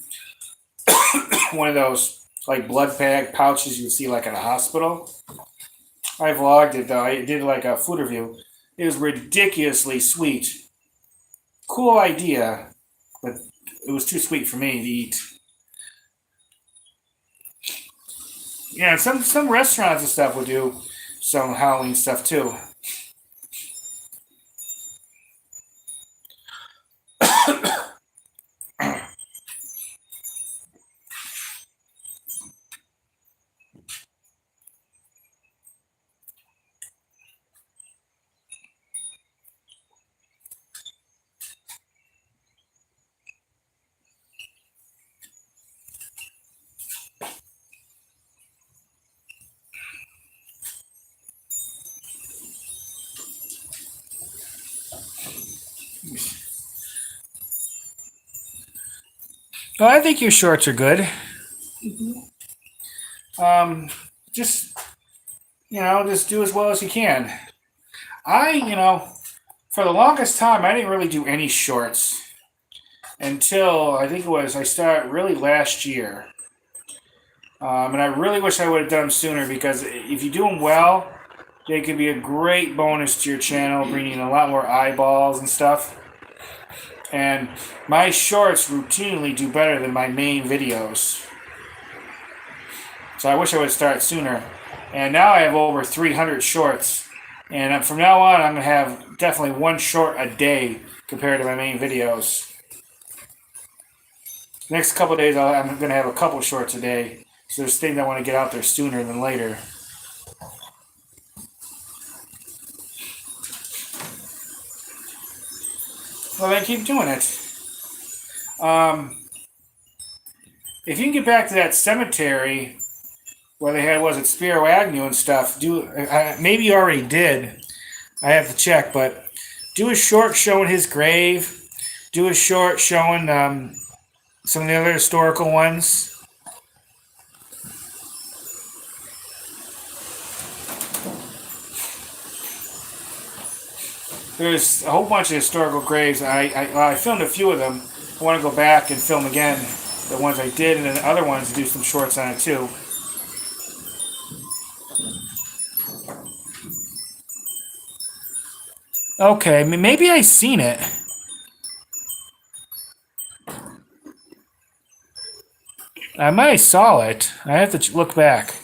one of those like blood bag pouches you see like at a hospital. I vlogged it though. I did like a food review. It was ridiculously sweet. Cool idea, but it was too sweet for me to eat. Yeah, some restaurants and stuff will do some Halloween stuff too. Well, I think your shorts are good. Um, just just do as well as you can. For the longest time, I didn't really do any shorts until I started really last year. And I really wish I would have done them sooner because if you do them well, they could be a great bonus to your channel, bringing a lot more eyeballs and stuff. And my shorts routinely do better than my main videos. So I wish I would have started sooner. And now I have over 300 shorts. And from now on, I'm going to have definitely one short a day compared to my main videos. Next couple of days, I'm going to have a couple shorts a day. So there's things I want to get out there sooner than later. Well, then keep doing it. If you can get back to that cemetery where they had, was it Spiro Agnew and stuff, maybe you already did. I have to check, but do a short showing his grave. Do a short showing some of the other historical ones. There's a whole bunch of historical graves. I filmed a few of them. I want to go back and film again the ones I did, and then the other ones do some shorts on it too. Okay, maybe I seen it. I might have saw it. I have to look back.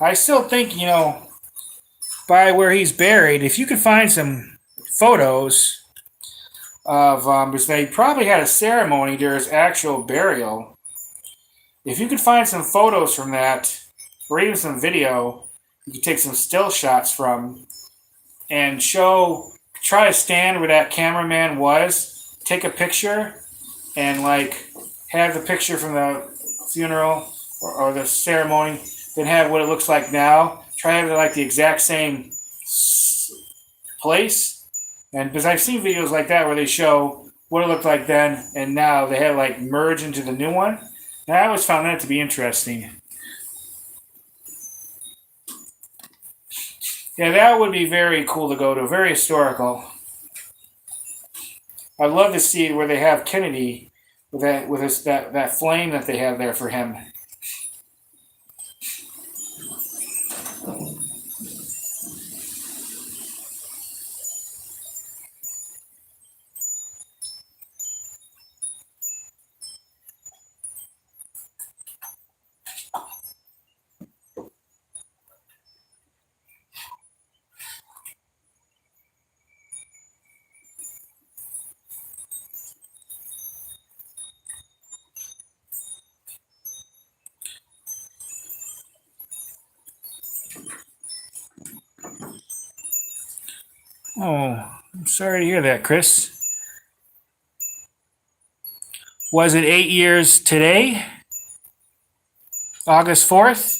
I still think, by where he's buried, if you could find some photos of, because they probably had a ceremony during his actual burial. If you could find some photos from that, or even some video, you could take some still shots from, and try to stand where that cameraman was, take a picture, and have the picture from the funeral or the ceremony, then have what it looks like now. Try to have it like the exact same place. And because I've seen videos like that where they show what it looked like then and now, they have merge into the new one. And I always found that to be interesting. Yeah, that would be very cool to go to. Very historical. I'd love to see where they have Kennedy with that flame that they have there for him. Oh, I'm sorry to hear that, Chris. Was it 8 years today? August 4th?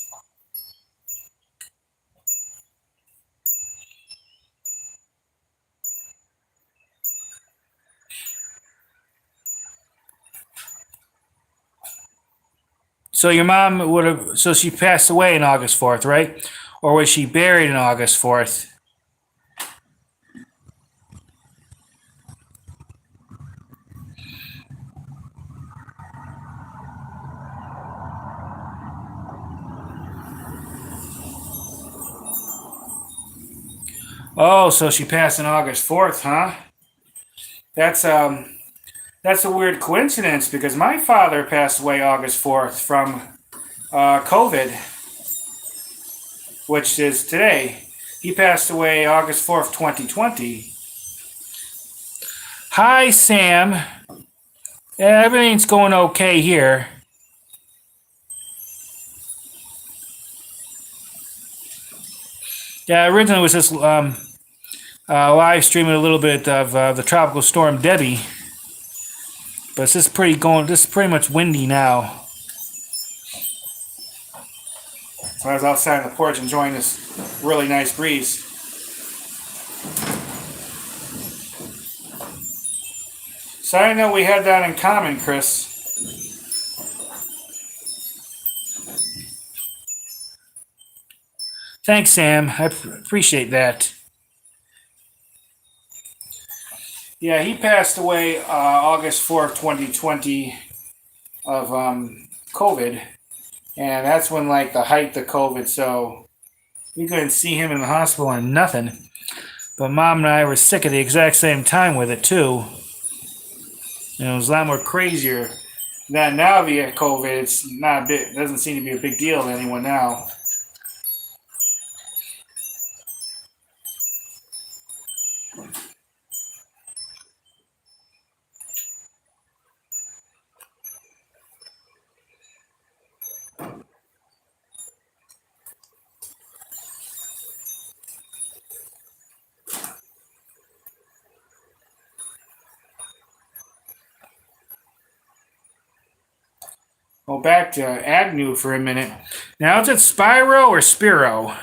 So your mom so she passed away on August 4th, right? Or was she buried on August 4th? Oh, so she passed on August 4th, huh? That's a weird coincidence because my father passed away August 4th from COVID, which is today. He passed away August 4th, 2020. Hi, Sam. Yeah, everything's going okay here. Yeah, originally it was just live streaming a little bit of the tropical storm Debbie. But this is pretty going. This is pretty much windy now. So I was outside on the porch enjoying this really nice breeze. So I know we had that in common, Chris. Thanks, Sam. I appreciate that. Yeah, he passed away August 4th, 2020 of COVID. And that's when, like, the height of COVID, so we couldn't see him in the hospital or nothing. But Mom and I were sick at the exact same time with it, too. And it was a lot more crazier. Now via COVID, it's not a big, it doesn't seem to be a big deal to anyone now. Well, back to Agnew for a minute. Now, is it Spyro or Spiro?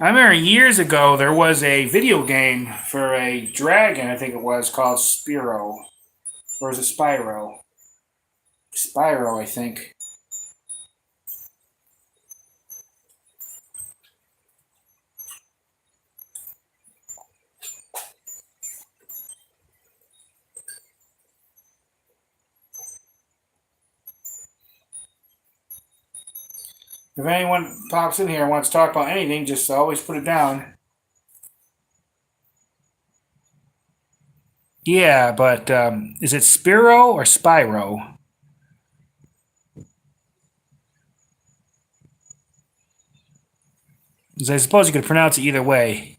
I remember years ago there was a video game for a dragon, I think it was, called Spiro. Or is it Spyro? Spyro, I think. If anyone pops in here and wants to talk about anything, just always put it down. Yeah, but is it Spiro or Spyro? Because I suppose you could pronounce it either way.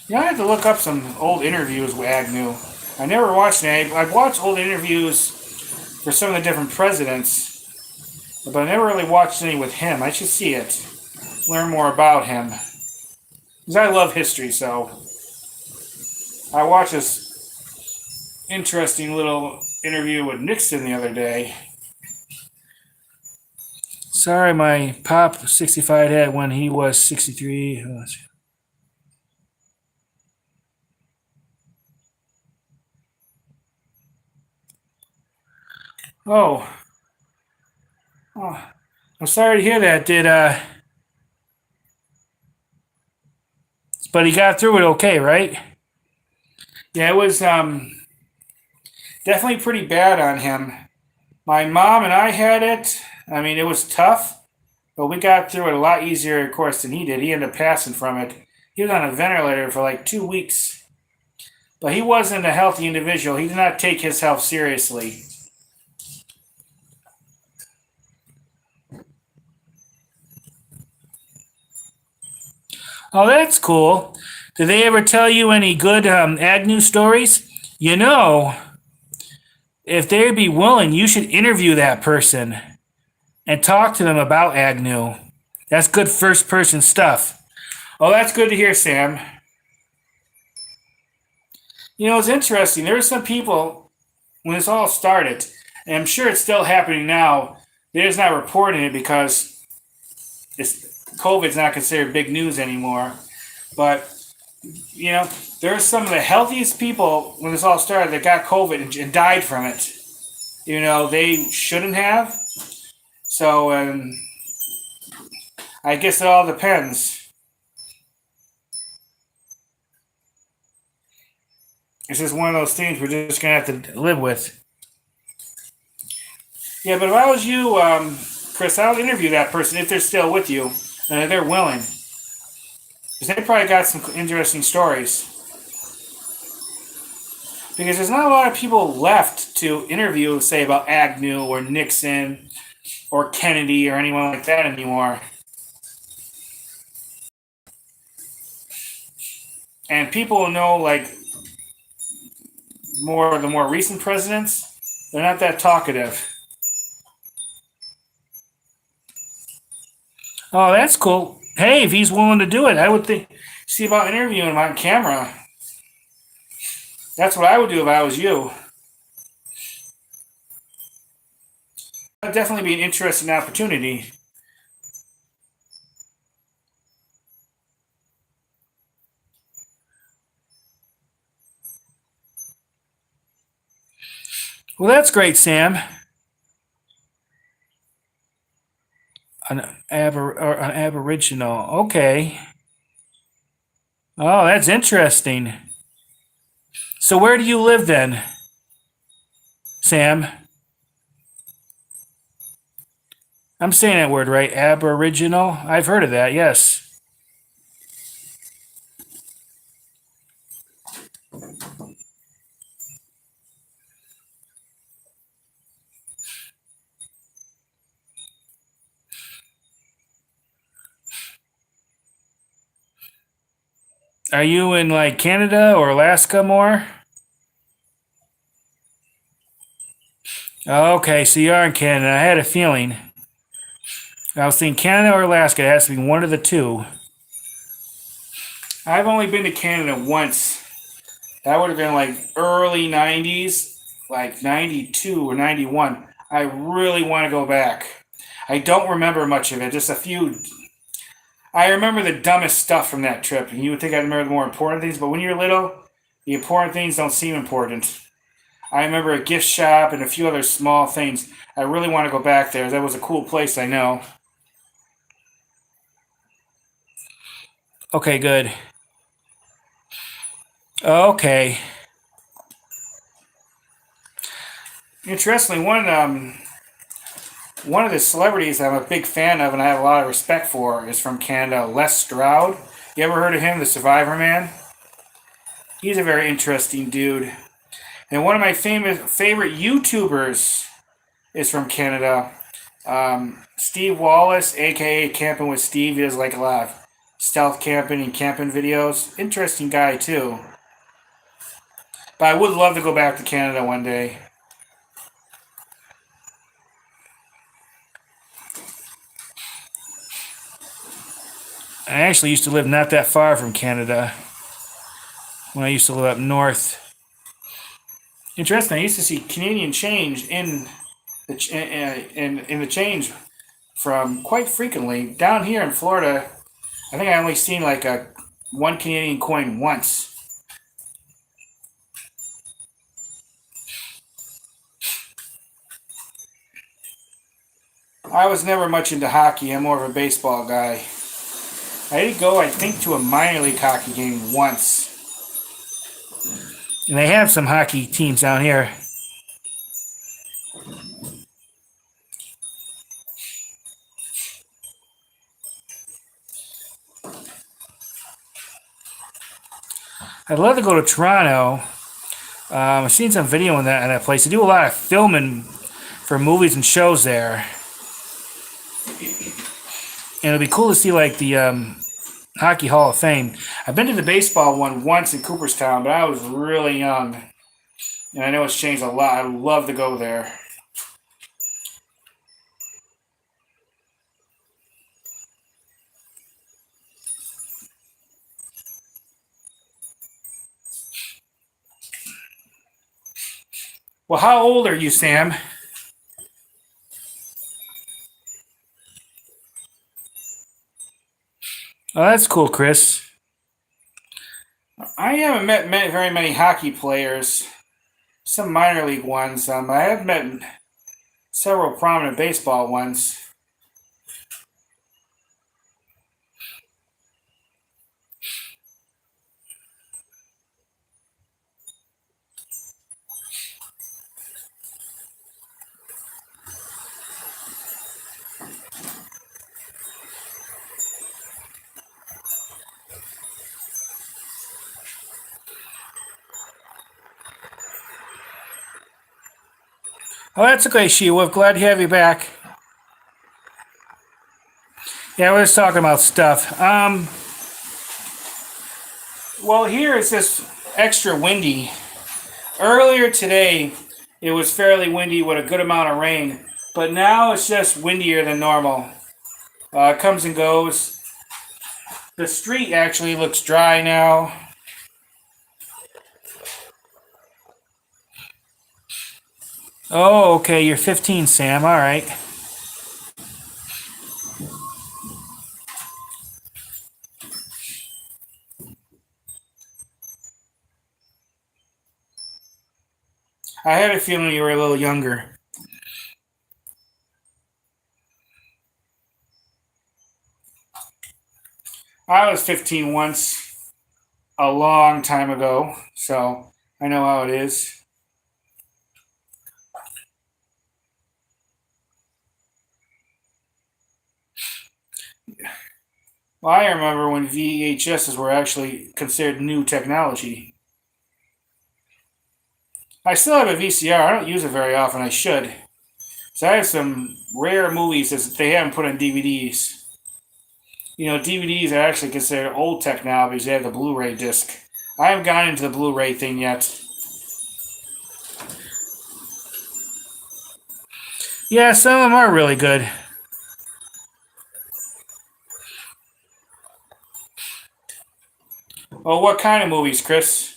Yeah, I have to look up some old interviews with Agnew. I never watched any. I've watched old interviews for some of the different presidents, but I never really watched any with him. I should see it, learn more about him. Because I love history, so I watched this interesting little interview with Nixon the other day. Sorry, my pop 65 had when he was 63. Oh. Oh. I'm sorry to hear that. But he got through it okay, right? Yeah, it was definitely pretty bad on him. My mom and I had it. I mean, it was tough, but we got through it a lot easier, of course, than he did. He ended up passing from it. He was on a ventilator for like 2 weeks. But he wasn't a healthy individual. He did not take his health seriously. Oh, that's cool. Did they ever tell you any good Agnew stories? You know, if they'd be willing, you should interview that person and talk to them about Agnew. That's good first person stuff. Oh, that's good to hear, Sam. You know, it's interesting. There were some people when this all started, and I'm sure it's still happening now. They're just not reporting it because COVID's not considered big news anymore. But you know, there are some of the healthiest people when this all started that got COVID and died from it. You know, they shouldn't have. So, I guess it all depends. It's just one of those things we're just going to have to live with. Yeah, but if I was you, Chris, I would interview that person if they're still with you and if they're willing. Because they probably got some interesting stories. Because there's not a lot of people left to interview, say, about Agnew or Nixon or Kennedy or anyone like that anymore. And people who know, like, the more recent presidents, they're not that talkative. Oh, that's cool. Hey, if he's willing to do it, I would see about interviewing him on camera. That's what I would do if I was you. That'd definitely be an interesting opportunity. Well, that's great, Sam. An Aboriginal. Okay. Oh, that's interesting. So where do you live then, Sam? I'm saying that word right. Aboriginal. I've heard of that. Yes. Are you in like Canada or Alaska more? Okay, so you are in Canada. I had a feeling. I was thinking Canada or Alaska. It has to be one of the two. I've only been to Canada once. That would have been like early 90s, like 92 or 91. I really want to go back. I don't remember much of it, just a few. I remember the dumbest stuff from that trip, and you would think I'd remember the more important things, but when you're little, the important things don't seem important. I remember a gift shop and a few other small things. I really want to go back there. That was a cool place, I know. Okay, good. Okay. Interestingly, one of the celebrities I'm a big fan of and I have a lot of respect for is from Canada, Les Stroud. You ever heard of him, the Survivor Man? He's a very interesting dude. And one of my favorite YouTubers is from Canada. Steve Wallace, aka Camping with Steve, he does like a lot of stealth camping and camping videos. Interesting guy too. But I would love to go back to Canada one day. I actually used to live not that far from Canada when I used to live up north. Interesting. I used to see Canadian change in the change from quite frequently. Down here in Florida, I think I only seen like a one Canadian coin once. I was never much into hockey. I'm more of a baseball guy. I did go, I think, to a minor league hockey game once. And they have some hockey teams down here. I'd love to go to Toronto. I've seen some video on that place. They do a lot of filming for movies and shows there. And it'd be cool to see like the Hockey Hall of Fame. I've been to the baseball one once in Cooperstown, but I was really young. And I know it's changed a lot. I'd love to go there. Well, how old are you, Sam? Oh, that's cool, Chris. I haven't met very many hockey players. Some minor league ones. I have met several prominent baseball ones. Oh, that's okay, Sheila. Glad to have you back. Yeah, we're just talking about stuff. Well, here it's just extra windy. Earlier today, it was fairly windy with a good amount of rain, but now it's just windier than normal. It comes and goes. The street actually looks dry now. Oh, okay. You're 15, Sam. All right. I had a feeling you were a little younger. I was 15 once, a long time ago, so I know how it is. Well, I remember when VHSs were actually considered new technology. I still have a VCR. I don't use it very often. I should. So I have some rare movies that they haven't put on DVDs. You know, DVDs are actually considered old tech now because they have the Blu-ray disc. I haven't gotten into the Blu-ray thing yet. Yeah, some of them are really good. Well, what kind of movies, Chris?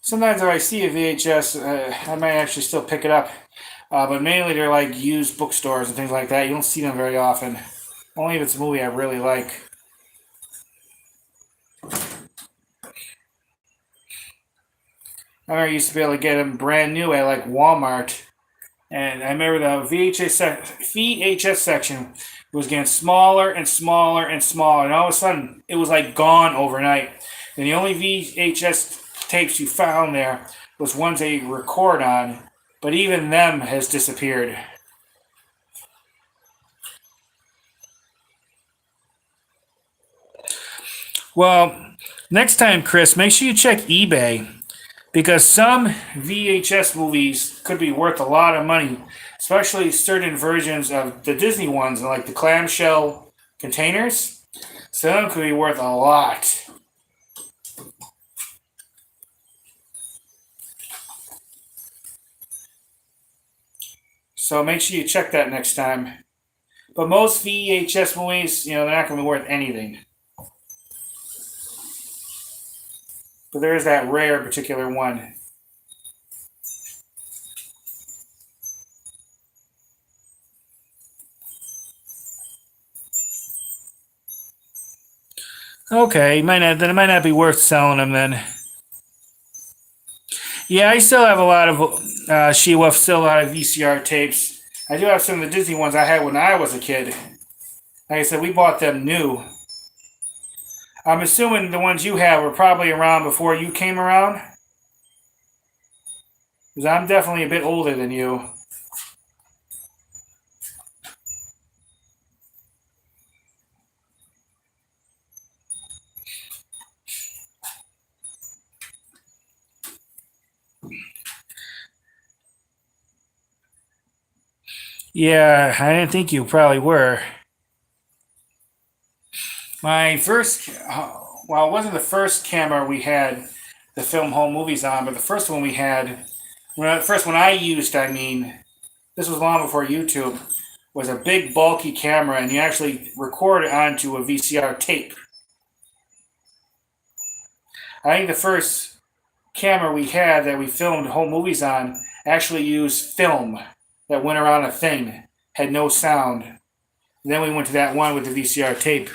Sometimes if I see a VHS, I might actually still pick it up. But mainly they're like used bookstores and things like that. You don't see them very often. Only if it's a movie I really like. I remember I used to be able to get them brand new at like Walmart. And I remember the VHS section was getting smaller and smaller and smaller. And all of a sudden, it was like gone overnight. And the only VHS tapes you found there was ones they record on. But even them has disappeared. Well, next time, Chris, make sure you check eBay because some VHS movies could be worth a lot of money, especially certain versions of the Disney ones, like the clamshell containers. Some could be worth a lot. So make sure you check that next time. But most VHS movies, they're not going to be worth anything. But there is that rare particular one. Okay, then it might not be worth selling them then. Yeah, I still have a lot of She-Wolf, still a lot of VCR tapes. I do have some of the Disney ones I had when I was a kid. Like I said, we bought them new. I'm assuming the ones you have were probably around before you came around. Because I'm definitely a bit older than you. Yeah, I didn't think you probably were. My first, well, it wasn't the first camera we had to film home movies on, but the first one we had, the first one I used, I mean, this was long before YouTube, was a big bulky camera, and you actually record it onto a VCR tape. I think the first camera we had that we filmed home movies on actually used film that went around a thing, had no sound. And then we went to that one with the VCR tape.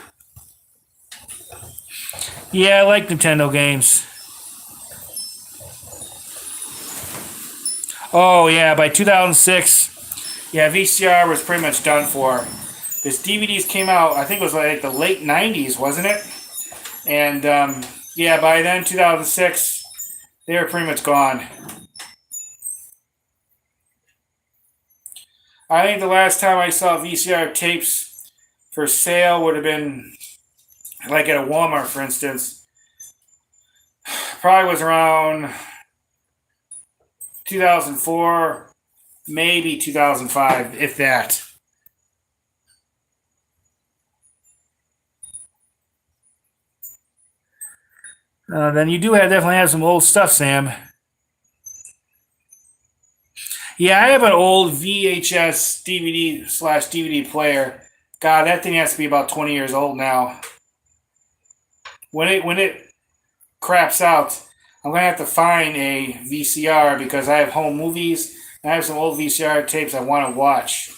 Yeah, I like Nintendo games. Oh yeah, by 2006, yeah, VCR was pretty much done for. This DVDs came out, I think it was like the late 90s, wasn't it? And yeah, by then, 2006, they were pretty much gone. I think the last time I saw VCR tapes for sale would have been like at a Walmart, for instance. Probably was around 2004, maybe 2005, if that. Then you do definitely have some old stuff, Sam. Yeah, I have an old VHS DVD slash DVD player. God, that thing has to be about 20 years old now. when it craps out, I'm gonna have to find a VCR because I have home movies and I have some old VCR tapes I want to watch.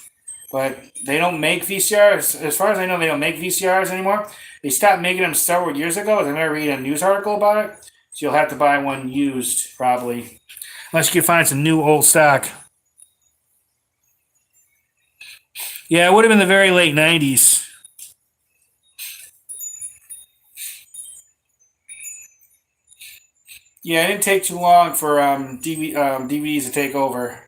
But they don't make VCRs. As far as I know, they don't make VCRs anymore. They stopped making them several years ago. I remember reading a news article about it. So you'll have to buy one used, probably. Unless you can find some new old stock. Yeah, it would have been the very late 90s. Yeah, it didn't take too long for DVDs to take over.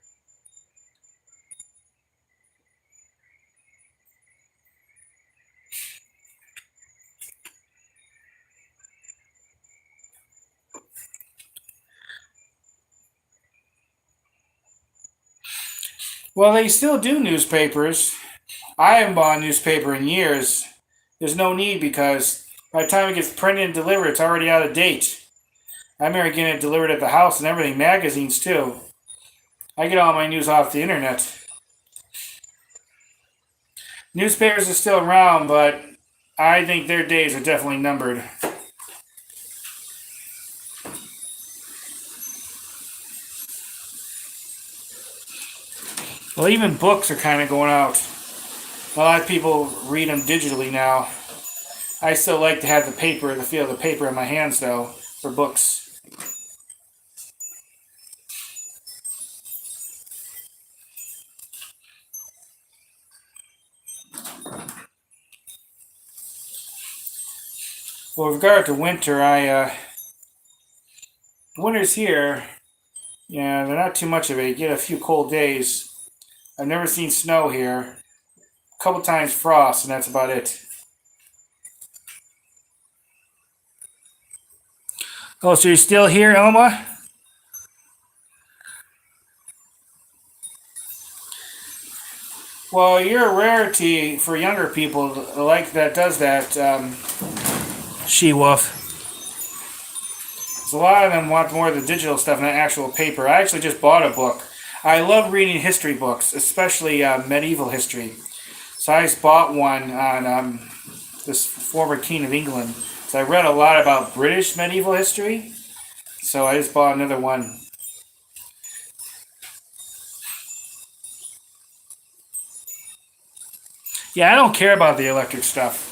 Well, they still do newspapers. I haven't bought a newspaper in years. There's no need because by the time it gets printed and delivered, it's already out of date. I remember getting it delivered at the house and everything, magazines too. I get all my news off the internet. Newspapers are still around, but I think their days are definitely numbered. Well, even books are kind of going out. A lot of people read them digitally now. I still like to have the paper, the feel of the paper in my hands, though, for books. Well, with regard to winter, winter's here. Yeah, they're not too much of it. You get a few cold days. I've never seen snow here. A couple times frost, and that's about it. Oh, so you're still here, Elma? Well, you're a rarity for younger people like that does that. She Wolf. So a lot of them want more of the digital stuff than the actual paper. I actually just bought a book. I love reading history books, especially medieval history. So I just bought one on this former king of England. So I read a lot about British medieval history. So I just bought another one. Yeah, I don't care about the electric stuff.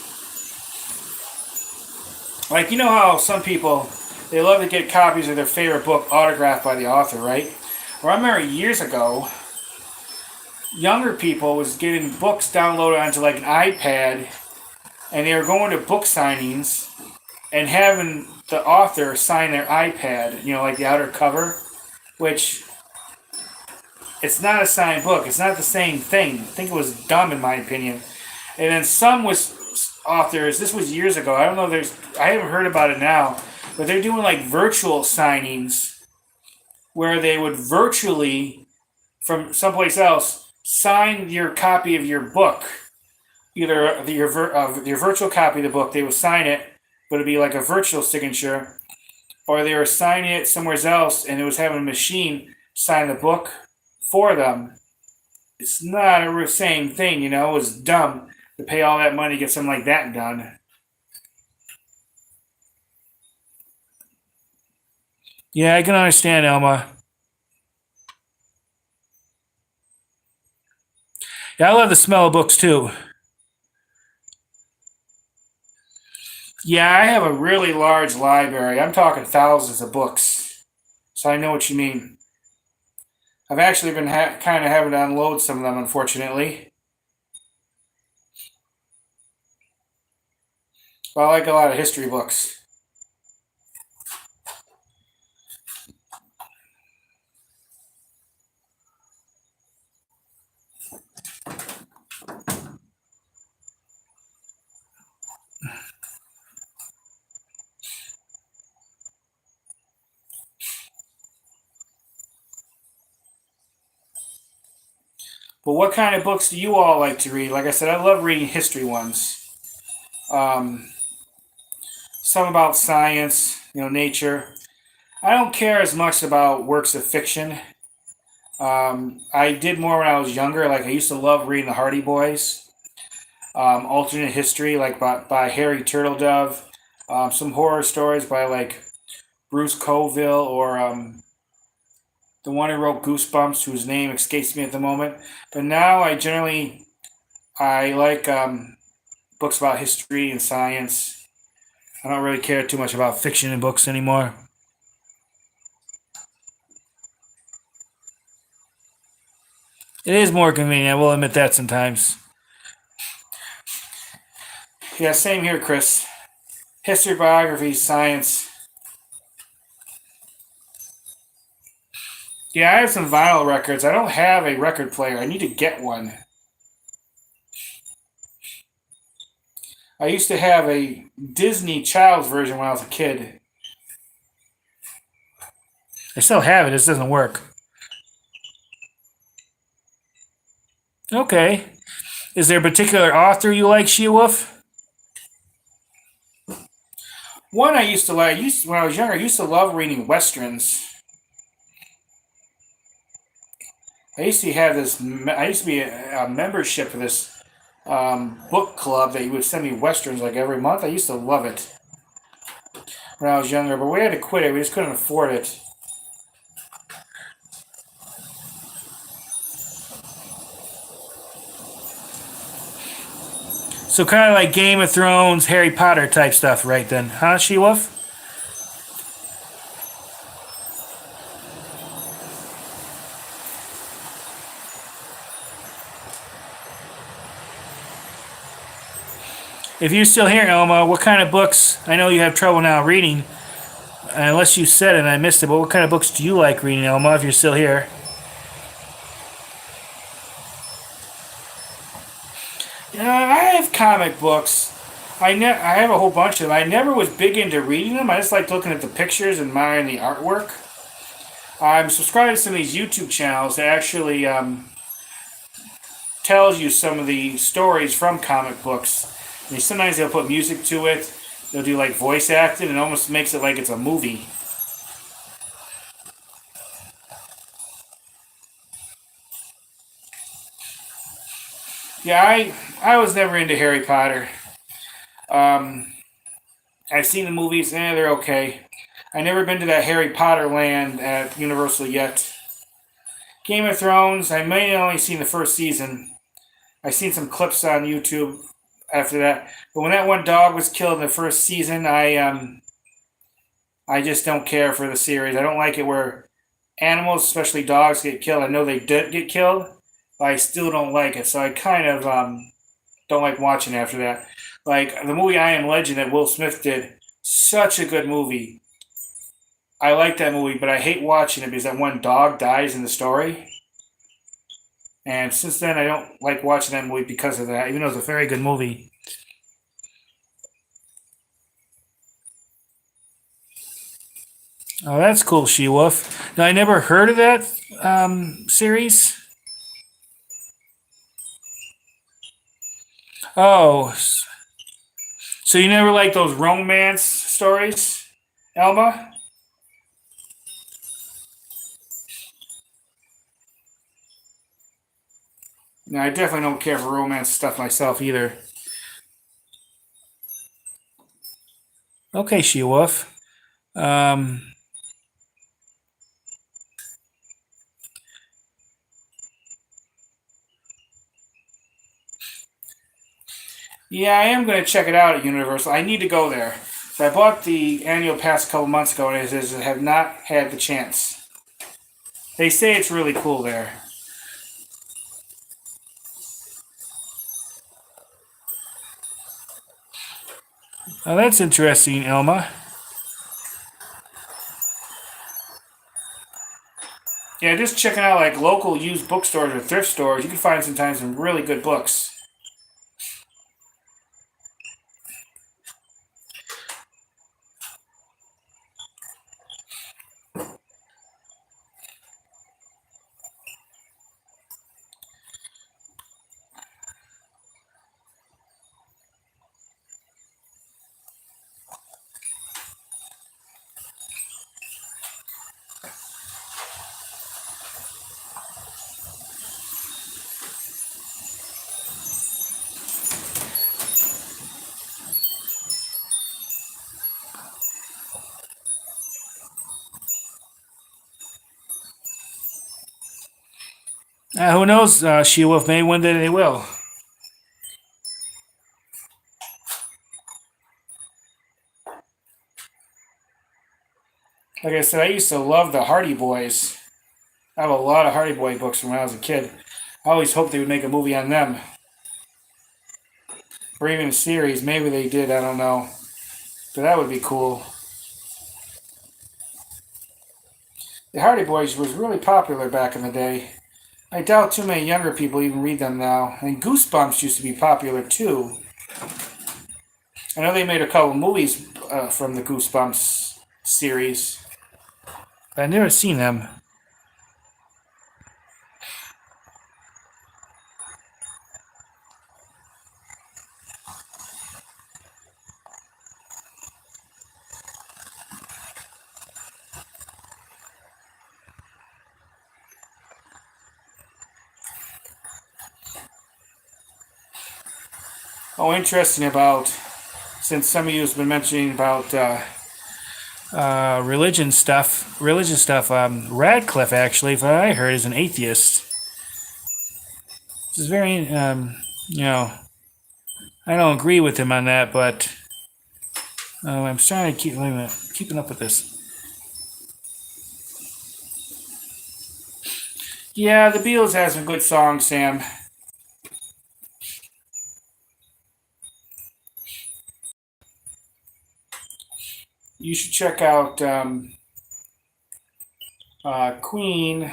Like, you know how some people, they love to get copies of their favorite book autographed by the author, right? Well, I remember years ago, younger people was getting books downloaded onto like an iPad, and they were going to book signings and having the author sign their iPad, like the outer cover, which it's not a signed book. It's not the same thing. I think it was dumb in my opinion. And then some was authors. This was years ago. I don't know. I haven't heard about it now, but they're doing like virtual signings where they would virtually from someplace else sign your copy of your book. Either your virtual copy of the book, they would sign it, but it'd be like a virtual signature, or they were signing it somewhere else and it was having a machine sign the book for them. It's not a same thing, It was dumb to pay all that money to get something like that done. Yeah, I can understand, Elma. Yeah, I love the smell of books too. Yeah, I have a really large library. I'm talking thousands of books. So I know what you mean. I've actually been kind of having to unload some of them, unfortunately. But I like a lot of history books. But what kind of books do you all like to read? Like I said, I love reading history ones. Um, some about science, nature. I don't care as much about works of fiction. I did more when I was younger. Like I used to love reading the Hardy Boys, alternate history, like by Harry Turtledove, some horror stories by like Bruce Coville or the one who wrote Goosebumps, whose name escapes me at the moment. But now I like books about history and science. I don't really care too much about fiction and books anymore. It is more convenient, I will admit that sometimes. Yeah, same here, Chris. History, biography, science. Yeah, I have some vinyl records. I don't have a record player. I need to get one. I used to have a Disney Child's version when I was a kid. I still have it, it just doesn't work. Okay. Is there a particular author you like, She-Wolf? One I used to like, when I was younger, I used to love reading westerns. I used to have this. I used to be a membership for this book club that you would send me westerns like every month. I used to love it when I was younger, but we had to quit it. We just couldn't afford it. So kind of like Game of Thrones, Harry Potter type stuff, right then, huh, She-Wolf? If you're still here, Elma, what kind of books? I know you have trouble now reading, unless you said it and I missed it. But what kind of books do you like reading, Elma? If you're still here. I have comic books. I have a whole bunch of them. I never was big into reading them. I just like looking at the pictures and admiring the artwork. I'm subscribed to some of these YouTube channels that actually tells you some of the stories from comic books. And sometimes they'll put music to it. They'll do like voice acting and it almost makes it like it's a movie. Yeah, I was never into Harry Potter. Um, I've seen the movies, they're okay. I never been to that Harry Potter land at Universal yet. Game of Thrones, I may have only seen the first season. I seen some clips on YouTube after that. But when that one dog was killed in the first season, I just don't care for the series. I don't like it where animals, especially dogs, get killed. I know they did get killed, but I still don't like it. So I kind of don't like watching after that. Like the movie I Am Legend that Will Smith did, such a good movie. I like that movie, but I hate watching it because that one dog dies in the story. And since then, I don't like watching that movie because of that, even though it's a very good movie. Oh, that's cool, She-Wolf. Now, I never heard of that series. Oh, so you never like those romance stories, Elma? No, I definitely don't care for romance stuff myself either. Okay, She-Wolf. Um, yeah, I am going to check it out at Universal. I need to go there. So I bought the annual pass a couple months ago, and I have not had the chance. They say it's really cool there. Oh, that's interesting, Elma. Yeah, just checking out like local used bookstores or thrift stores, you can find sometimes some really good books. Who knows? She Wolf may one day they will. Like I said, I used to love the Hardy Boys. I have a lot of Hardy Boy books from when I was a kid. I always hoped they would make a movie on them, or even a series. Maybe they did. I don't know, but that would be cool. The Hardy Boys was really popular back in the day. I doubt too many younger people even read them now. And Goosebumps used to be popular too. I know they made a couple movies from the Goosebumps series, but I've never seen them. Oh, interesting about, since some of you has been mentioning about religious stuff. Radcliffe, actually, if I heard, is an atheist. This is very, I don't agree with him on that, but I'm trying to keeping up with this. Yeah, the Beatles has some good songs, Sam. You should check out Queen.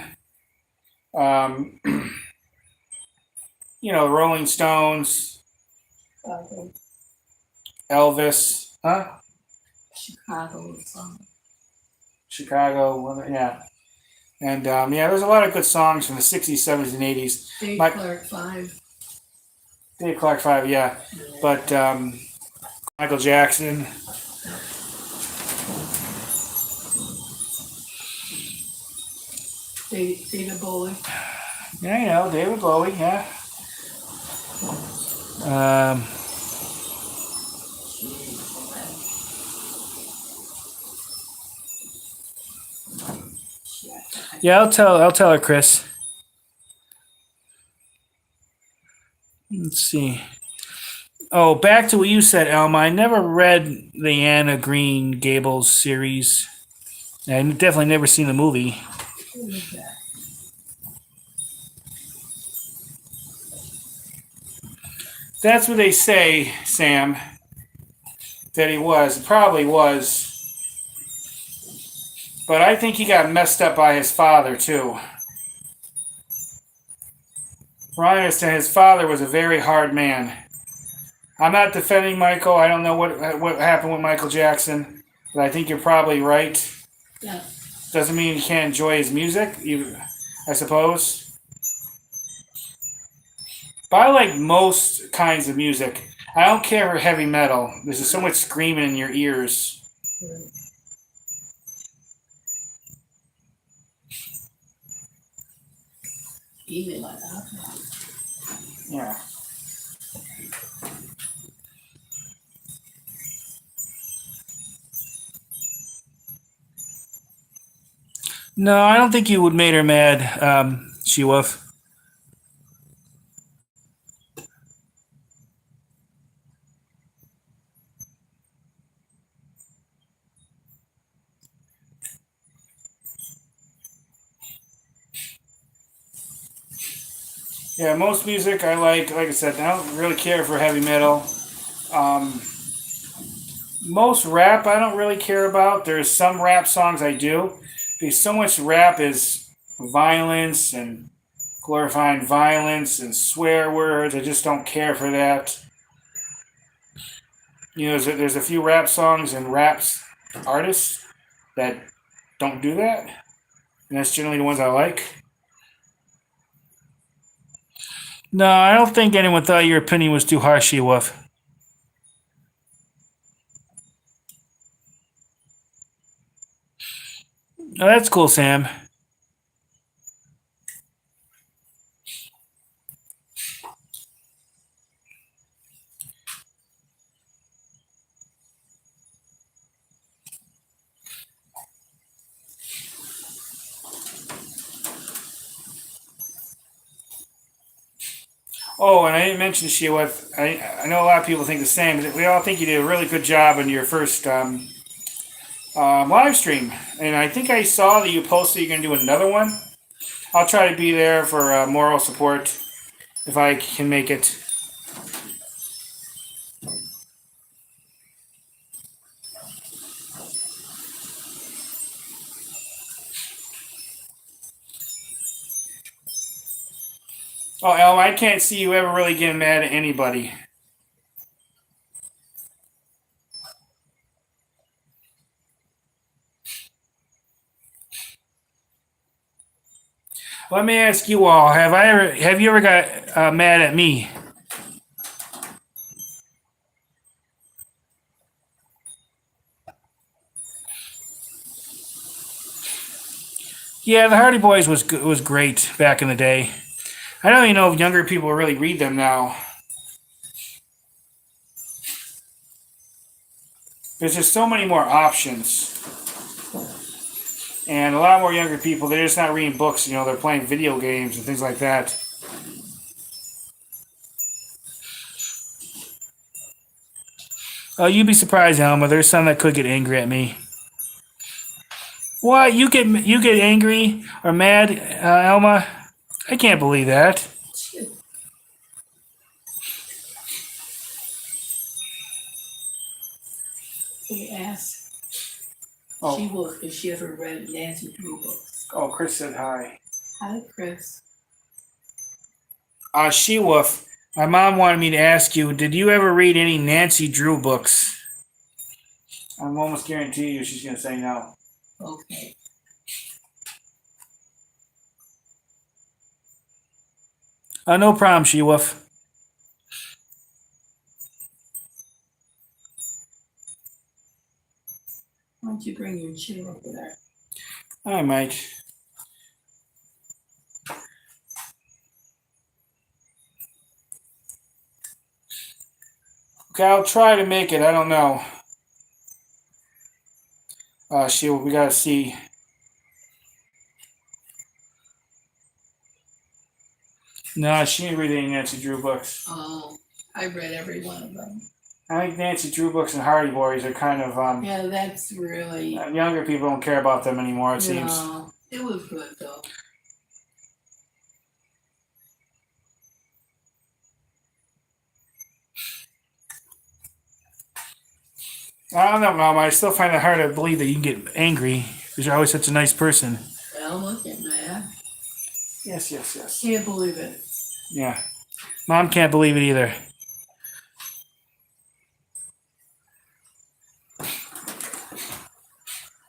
Um, the Rolling Stones, Elvis, huh? Chicago, yeah. And there's a lot of good songs from the 60s, 70s, and 80s.
Dave Clark 5.
Dave Clark 5, yeah. But Michael Jackson.
David Bowie.
Yeah, David Bowie, yeah. Yeah, I'll tell her, Chris. Let's see. Oh, back to what you said, Elma. I never read the Anna Green Gables series. I've definitely never seen the movie. That's what they say, Sam. That he was. Probably was. But I think he got messed up by his father, too. Ryan said his father was a very hard man. I'm not defending Michael. I don't know what happened with Michael Jackson, but I think you're probably right.
Yeah.
Doesn't mean you can't enjoy his music, I suppose. But I like most kinds of music. I don't care for heavy metal. There's just so much screaming in your ears.
Even like that.
Yeah. No, I don't think you would made her mad, She-Wolf. Yeah, most music I like I said, I don't really care for heavy metal. Most rap I don't really care about. There's some rap songs I do, because so much rap is violence and glorifying violence and swear words. I just don't care for that. There's a few rap songs and raps artists that don't do that, and that's generally the ones I like. No, I don't think anyone thought your opinion was too harsh, She-Wolf. Oh, that's cool, Sam. Oh, and I didn't mention she with. I know a lot of people think the same. But we all think you did a really good job in your first live stream, and I think I saw that you posted you're going to do another one. I'll try to be there for moral support if I can make it. Oh, Elm, I can't see you ever really getting mad at anybody. Let me ask you all: have you ever got mad at me? Yeah, the Hardy Boys was great back in the day. I don't even know if younger people really read them now. There's just so many more options, and a lot more younger people. They're just not reading books. They're playing video games and things like that. Oh, you'd be surprised, Alma. There's some that could get angry at me. What? You get angry or mad, Alma? I can't believe that.
Shit. They asked
Oh.
she will if she ever read Nancy Drew books.
Oh, Chris said hi.
Hi, Chris.
She Wolf. My mom wanted me to ask you, did you ever read any Nancy Drew books? I'm almost guarantee you she's going to say no.
Okay.
No problem, She Wolf.
Why don't you bring your chair over there?
I might. Okay, I'll try to make it. I don't know. We gotta see. No, she didn't read any Nancy Drew books.
Oh, I read every one of them.
I think Nancy Drew books and Hardy Boys are kind of
Yeah, that's really
younger people don't care about them anymore. It seems.
no. It was good though.
I don't know, Mom. I still find it hard to believe that you can get angry because you're always such a nice person.
Well, look at mad.
Yes.
Can't believe it.
Yeah. Mom can't believe it either.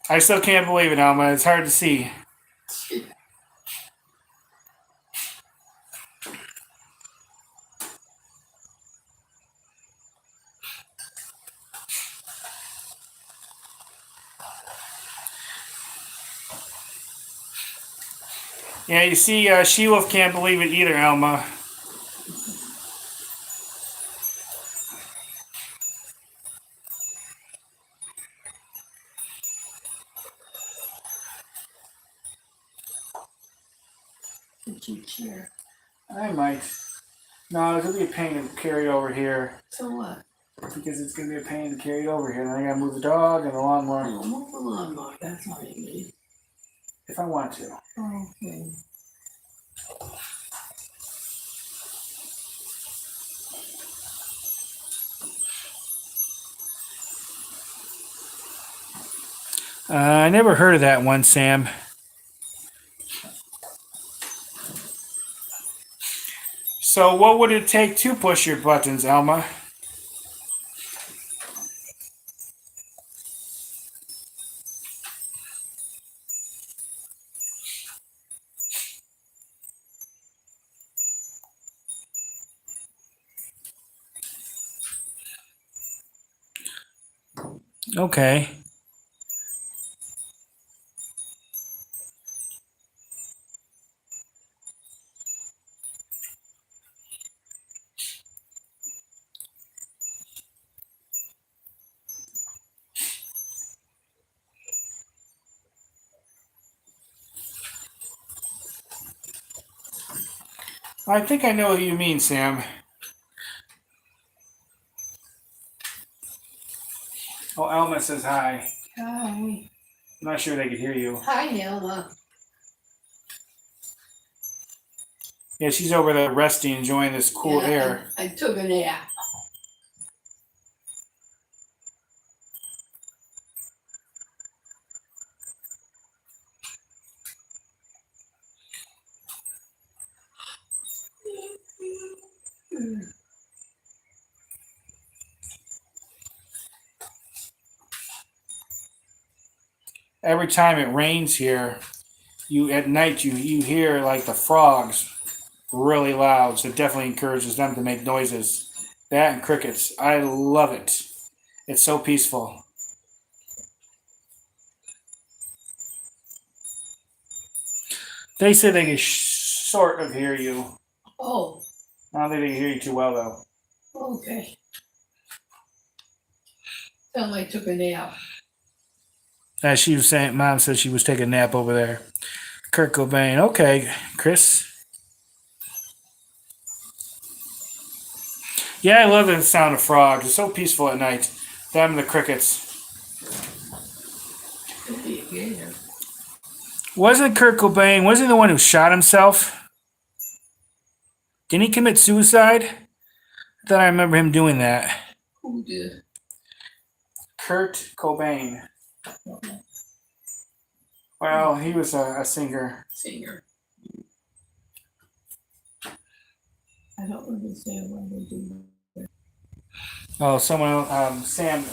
I still can't believe it, Alma. It's hard to see. Yeah, you see, She-Wolf can't believe it either, Alma.
The cheap chair.
I might. No, it's gonna be a pain to carry over here
So what?
because it's gonna be a pain to carry it over here. Then I gotta move the dog and the lawnmower
Oh, move the lawnmower. That's all you need.
if I want to.
Okay.
I never heard of that one, Sam. So, what would it take to push your buttons, Alma? Okay. I think I know what you mean, Sam. Oh, Elma says hi.
Hi.
I'm not sure they could hear you.
Hi, Elma.
Yeah, she's over there resting, enjoying this cool
Yeah,
air.
I took a nap.
Every time it rains here, you at night you hear like the frogs really loud, so it definitely encourages them to make noises. That and crickets. I love it. It's so peaceful. They say they can sort of hear you.
Oh,
I don't think they can hear you too well though.
okay. Sound like I took a nap.
As she was saying, Mom said she was taking a nap over there. Kurt Cobain. Okay, Chris. Yeah, I love the sound of frogs. It's so peaceful at night. Them and the crickets.
Could be a gator.
Wasn't Kurt Cobain, wasn't he the one who shot himself? Didn't he commit suicide? I thought I remember him doing that.
Who did?
Kurt Cobain. Well, he was a singer.
Singer. I don't understand why they do that.
Oh, someone, Sam,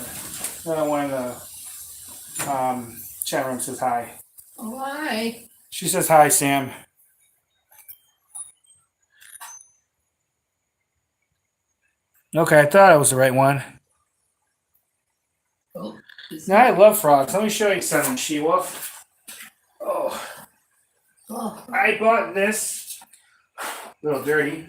another one of the chat room says hi.
Oh, hi.
She says hi, Sam. Okay, I thought I was the right one.
Oh, is
Now I love frogs. Let me show you something, She-Wolf. Oh,
oh,
I bought this. A little dirty.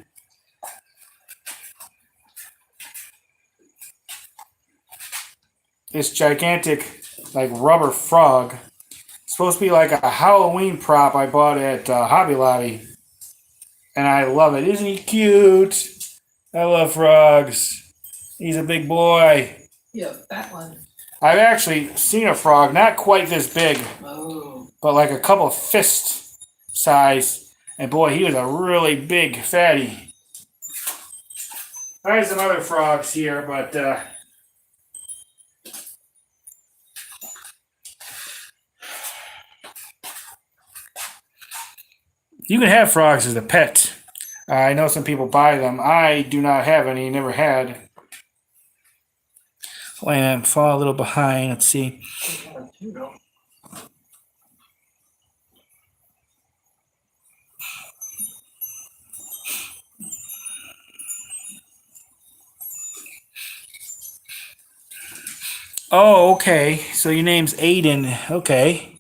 This gigantic, like rubber frog. It's supposed to be like a Halloween prop I bought at Hobby Lobby, and I love it. Isn't he cute? I love frogs. He's a big boy.
yeah, that one.
I've actually seen a frog, not quite this big,
Oh,
but like a couple fist size. And boy, he was a really big fatty. I have some other frogs here, but you can have frogs as a pet. I know some people buy them. I do not have any, never had. Wait, I'm fall a little behind. Let's see. Oh, okay. So your name's Aiden. Okay.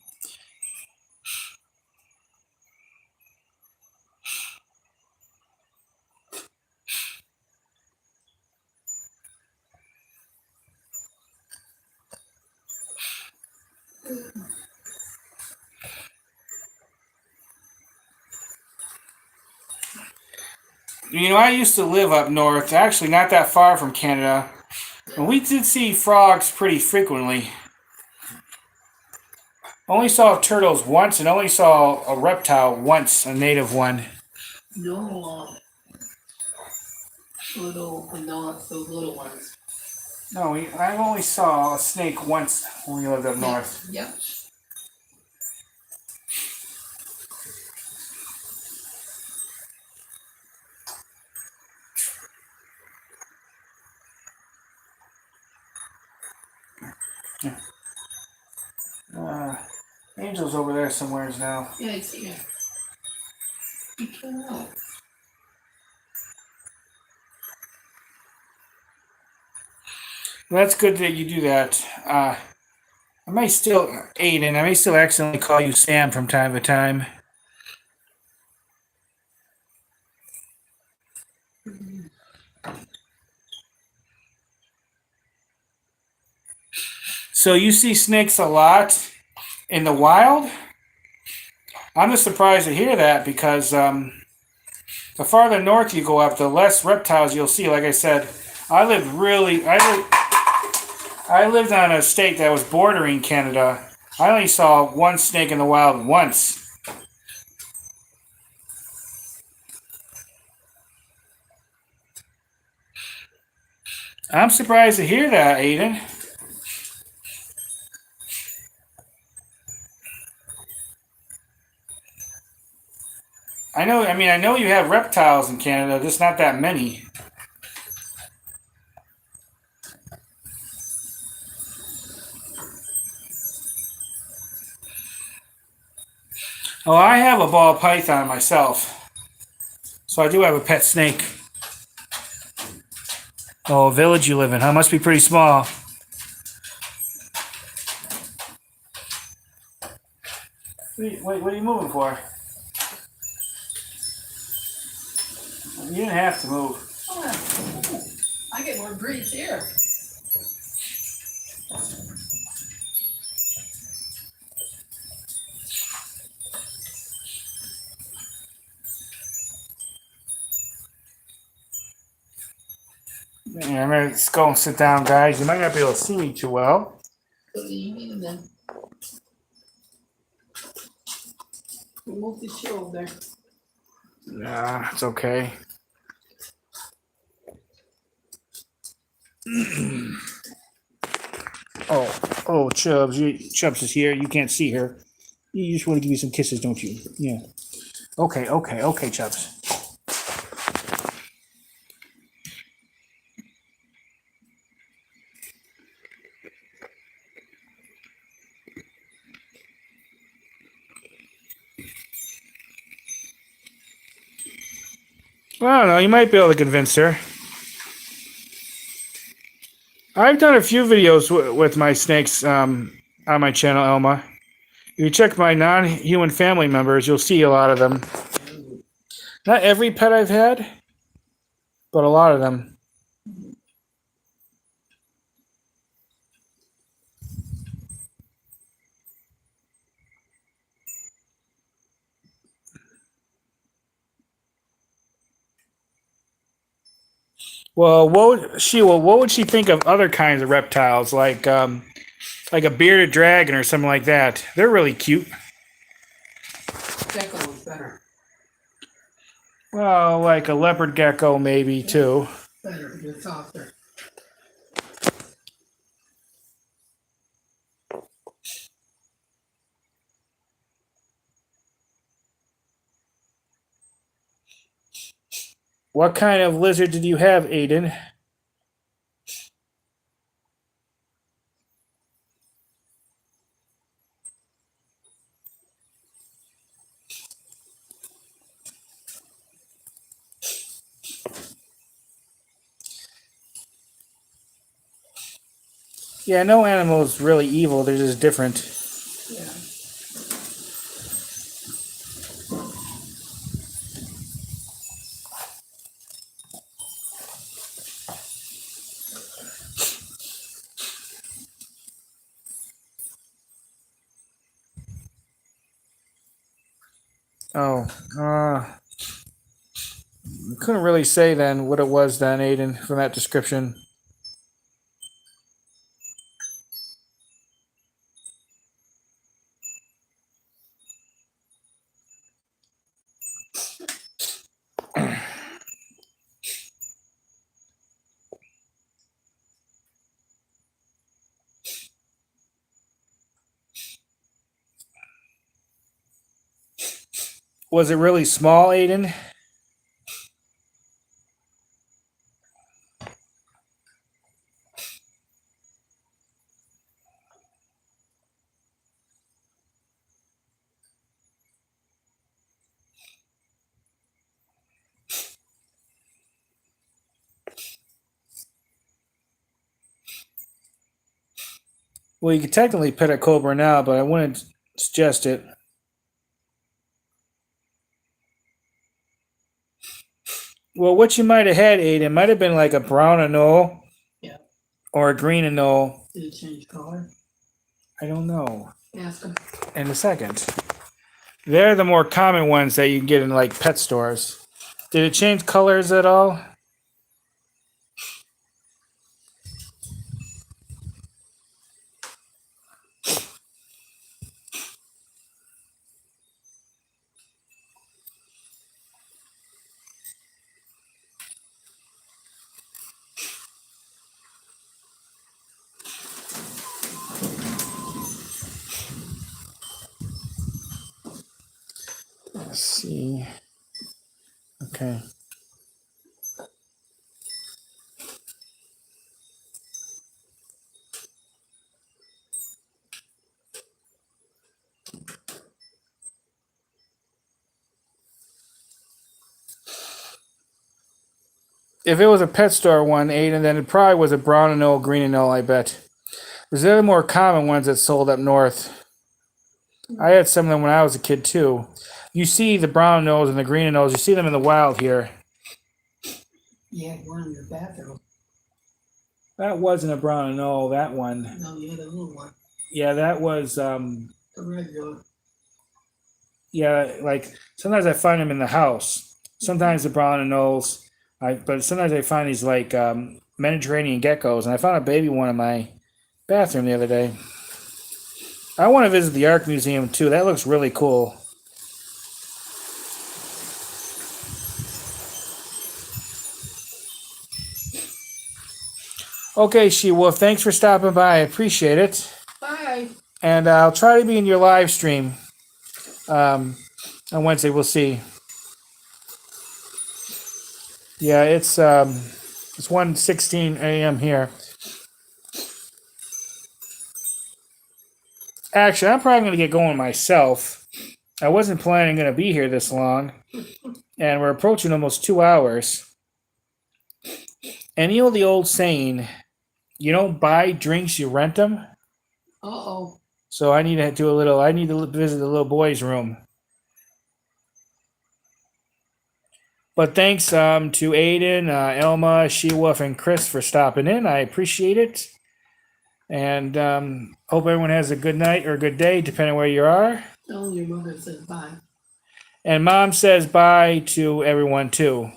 You know, I used to live up north, actually not that far from Canada, and we did see frogs pretty frequently. Only saw turtles once, and only saw a reptile once, a native one.
no, not those little ones.
No, I only saw a snake once when we lived up north.
Yep.
Uh, Angel's over there somewhere now.
Yeah, I see it. You can out.
Well, that's good that you do that. I may still, Aiden, I may still accidentally call you Sam from time to time. So you see snakes a lot in the wild? I'm just surprised to hear that because The farther north you go up, the less reptiles you'll see. Like I said, I lived on a state that was bordering Canada. I only saw one snake in the wild once. I'm surprised to hear that, Aiden. I know you have reptiles in Canada, just not that many. Oh, I have a ball python myself. So I do have a pet snake. Oh, village you live in, huh? Must be pretty small. Wait, what are you moving for? You didn't have to move.
Oh, I get more breeze here.
Yeah, I'm gonna just go and sit down, guys. You might not be able to see me too well.
Good evening then. Remove the shield there.
Nah, it's okay. Oh, Chubbs, Chubbs is here. You can't see her. You just want to give me some kisses, don't you? Yeah. Okay, Chubbs. Well, I don't know. You might be able to convince her. I've done a few videos with my snakes on my channel, Elma. If you check my non-human family members, you'll see a lot of them. Not every pet I've had, but a lot of them. Well, what would she think of other kinds of reptiles, like a bearded dragon or something like that? They're really cute.
Gecko is better.
Well, like a leopard gecko, maybe too.
Better. They're softer.
What kind of lizard did you have, Aiden? Yeah, no animal is really evil. They're just different.
Yeah.
Oh, couldn't really say then what it was then, Aiden, from that description. Was it really small, Aiden? Well, you could technically pet a cobra now, but I wouldn't suggest it. Well, what you might have had, Aiden, might have been like a brown anole.
Yeah.
Or a green anole.
Did it change color?
I don't know.
Ask them.
In a second. They're the more common ones that you can get in like pet stores. Did it change colors at all? Let's see. Okay. If it was a pet store one, Aiden, then it probably was a brown and old, green and old, I bet. There's the other more common ones that sold up north. I had some of them when I was a kid too. You see the brown nose and the green nose. You see them in the wild here.
You had one in your bathroom.
That wasn't a brown and old. That one.
No, you had a little one.
Yeah, that was.
A regular.
Yeah, like sometimes I find them in the house. Sometimes the brown and nose. But sometimes I find these like Mediterranean geckos, and I found a baby one in my bathroom the other day. I want to visit the Ark Museum too. That looks really cool. Okay, She-Wolf, thanks for stopping by. I appreciate it.
Bye.
And I'll try to be in your live stream on Wednesday. We'll see. Yeah, it's 1:16 a.m. here. Actually, I'm probably going to get going myself. I wasn't planning going to be here this long, and we're approaching almost 2 hours. And you know the old saying, you don't buy drinks, you rent them?
Uh-oh.
So I need to do a little, I need to visit the little boy's room. But thanks to Aiden, Elma, She-Wolf, and Chris for stopping in. I appreciate it. And hope everyone has a good night or a good day, depending on where you are.
Tell your mother says bye.
And Mom says bye to everyone, too.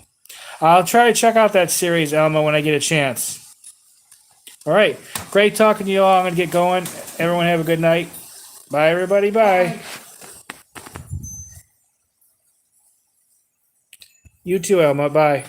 I'll try to check out that series, Elma, when I get a chance. All right. Great talking to you all. I'm going to get going. Everyone have a good night. Bye, everybody. Bye. You too, Elma. Bye.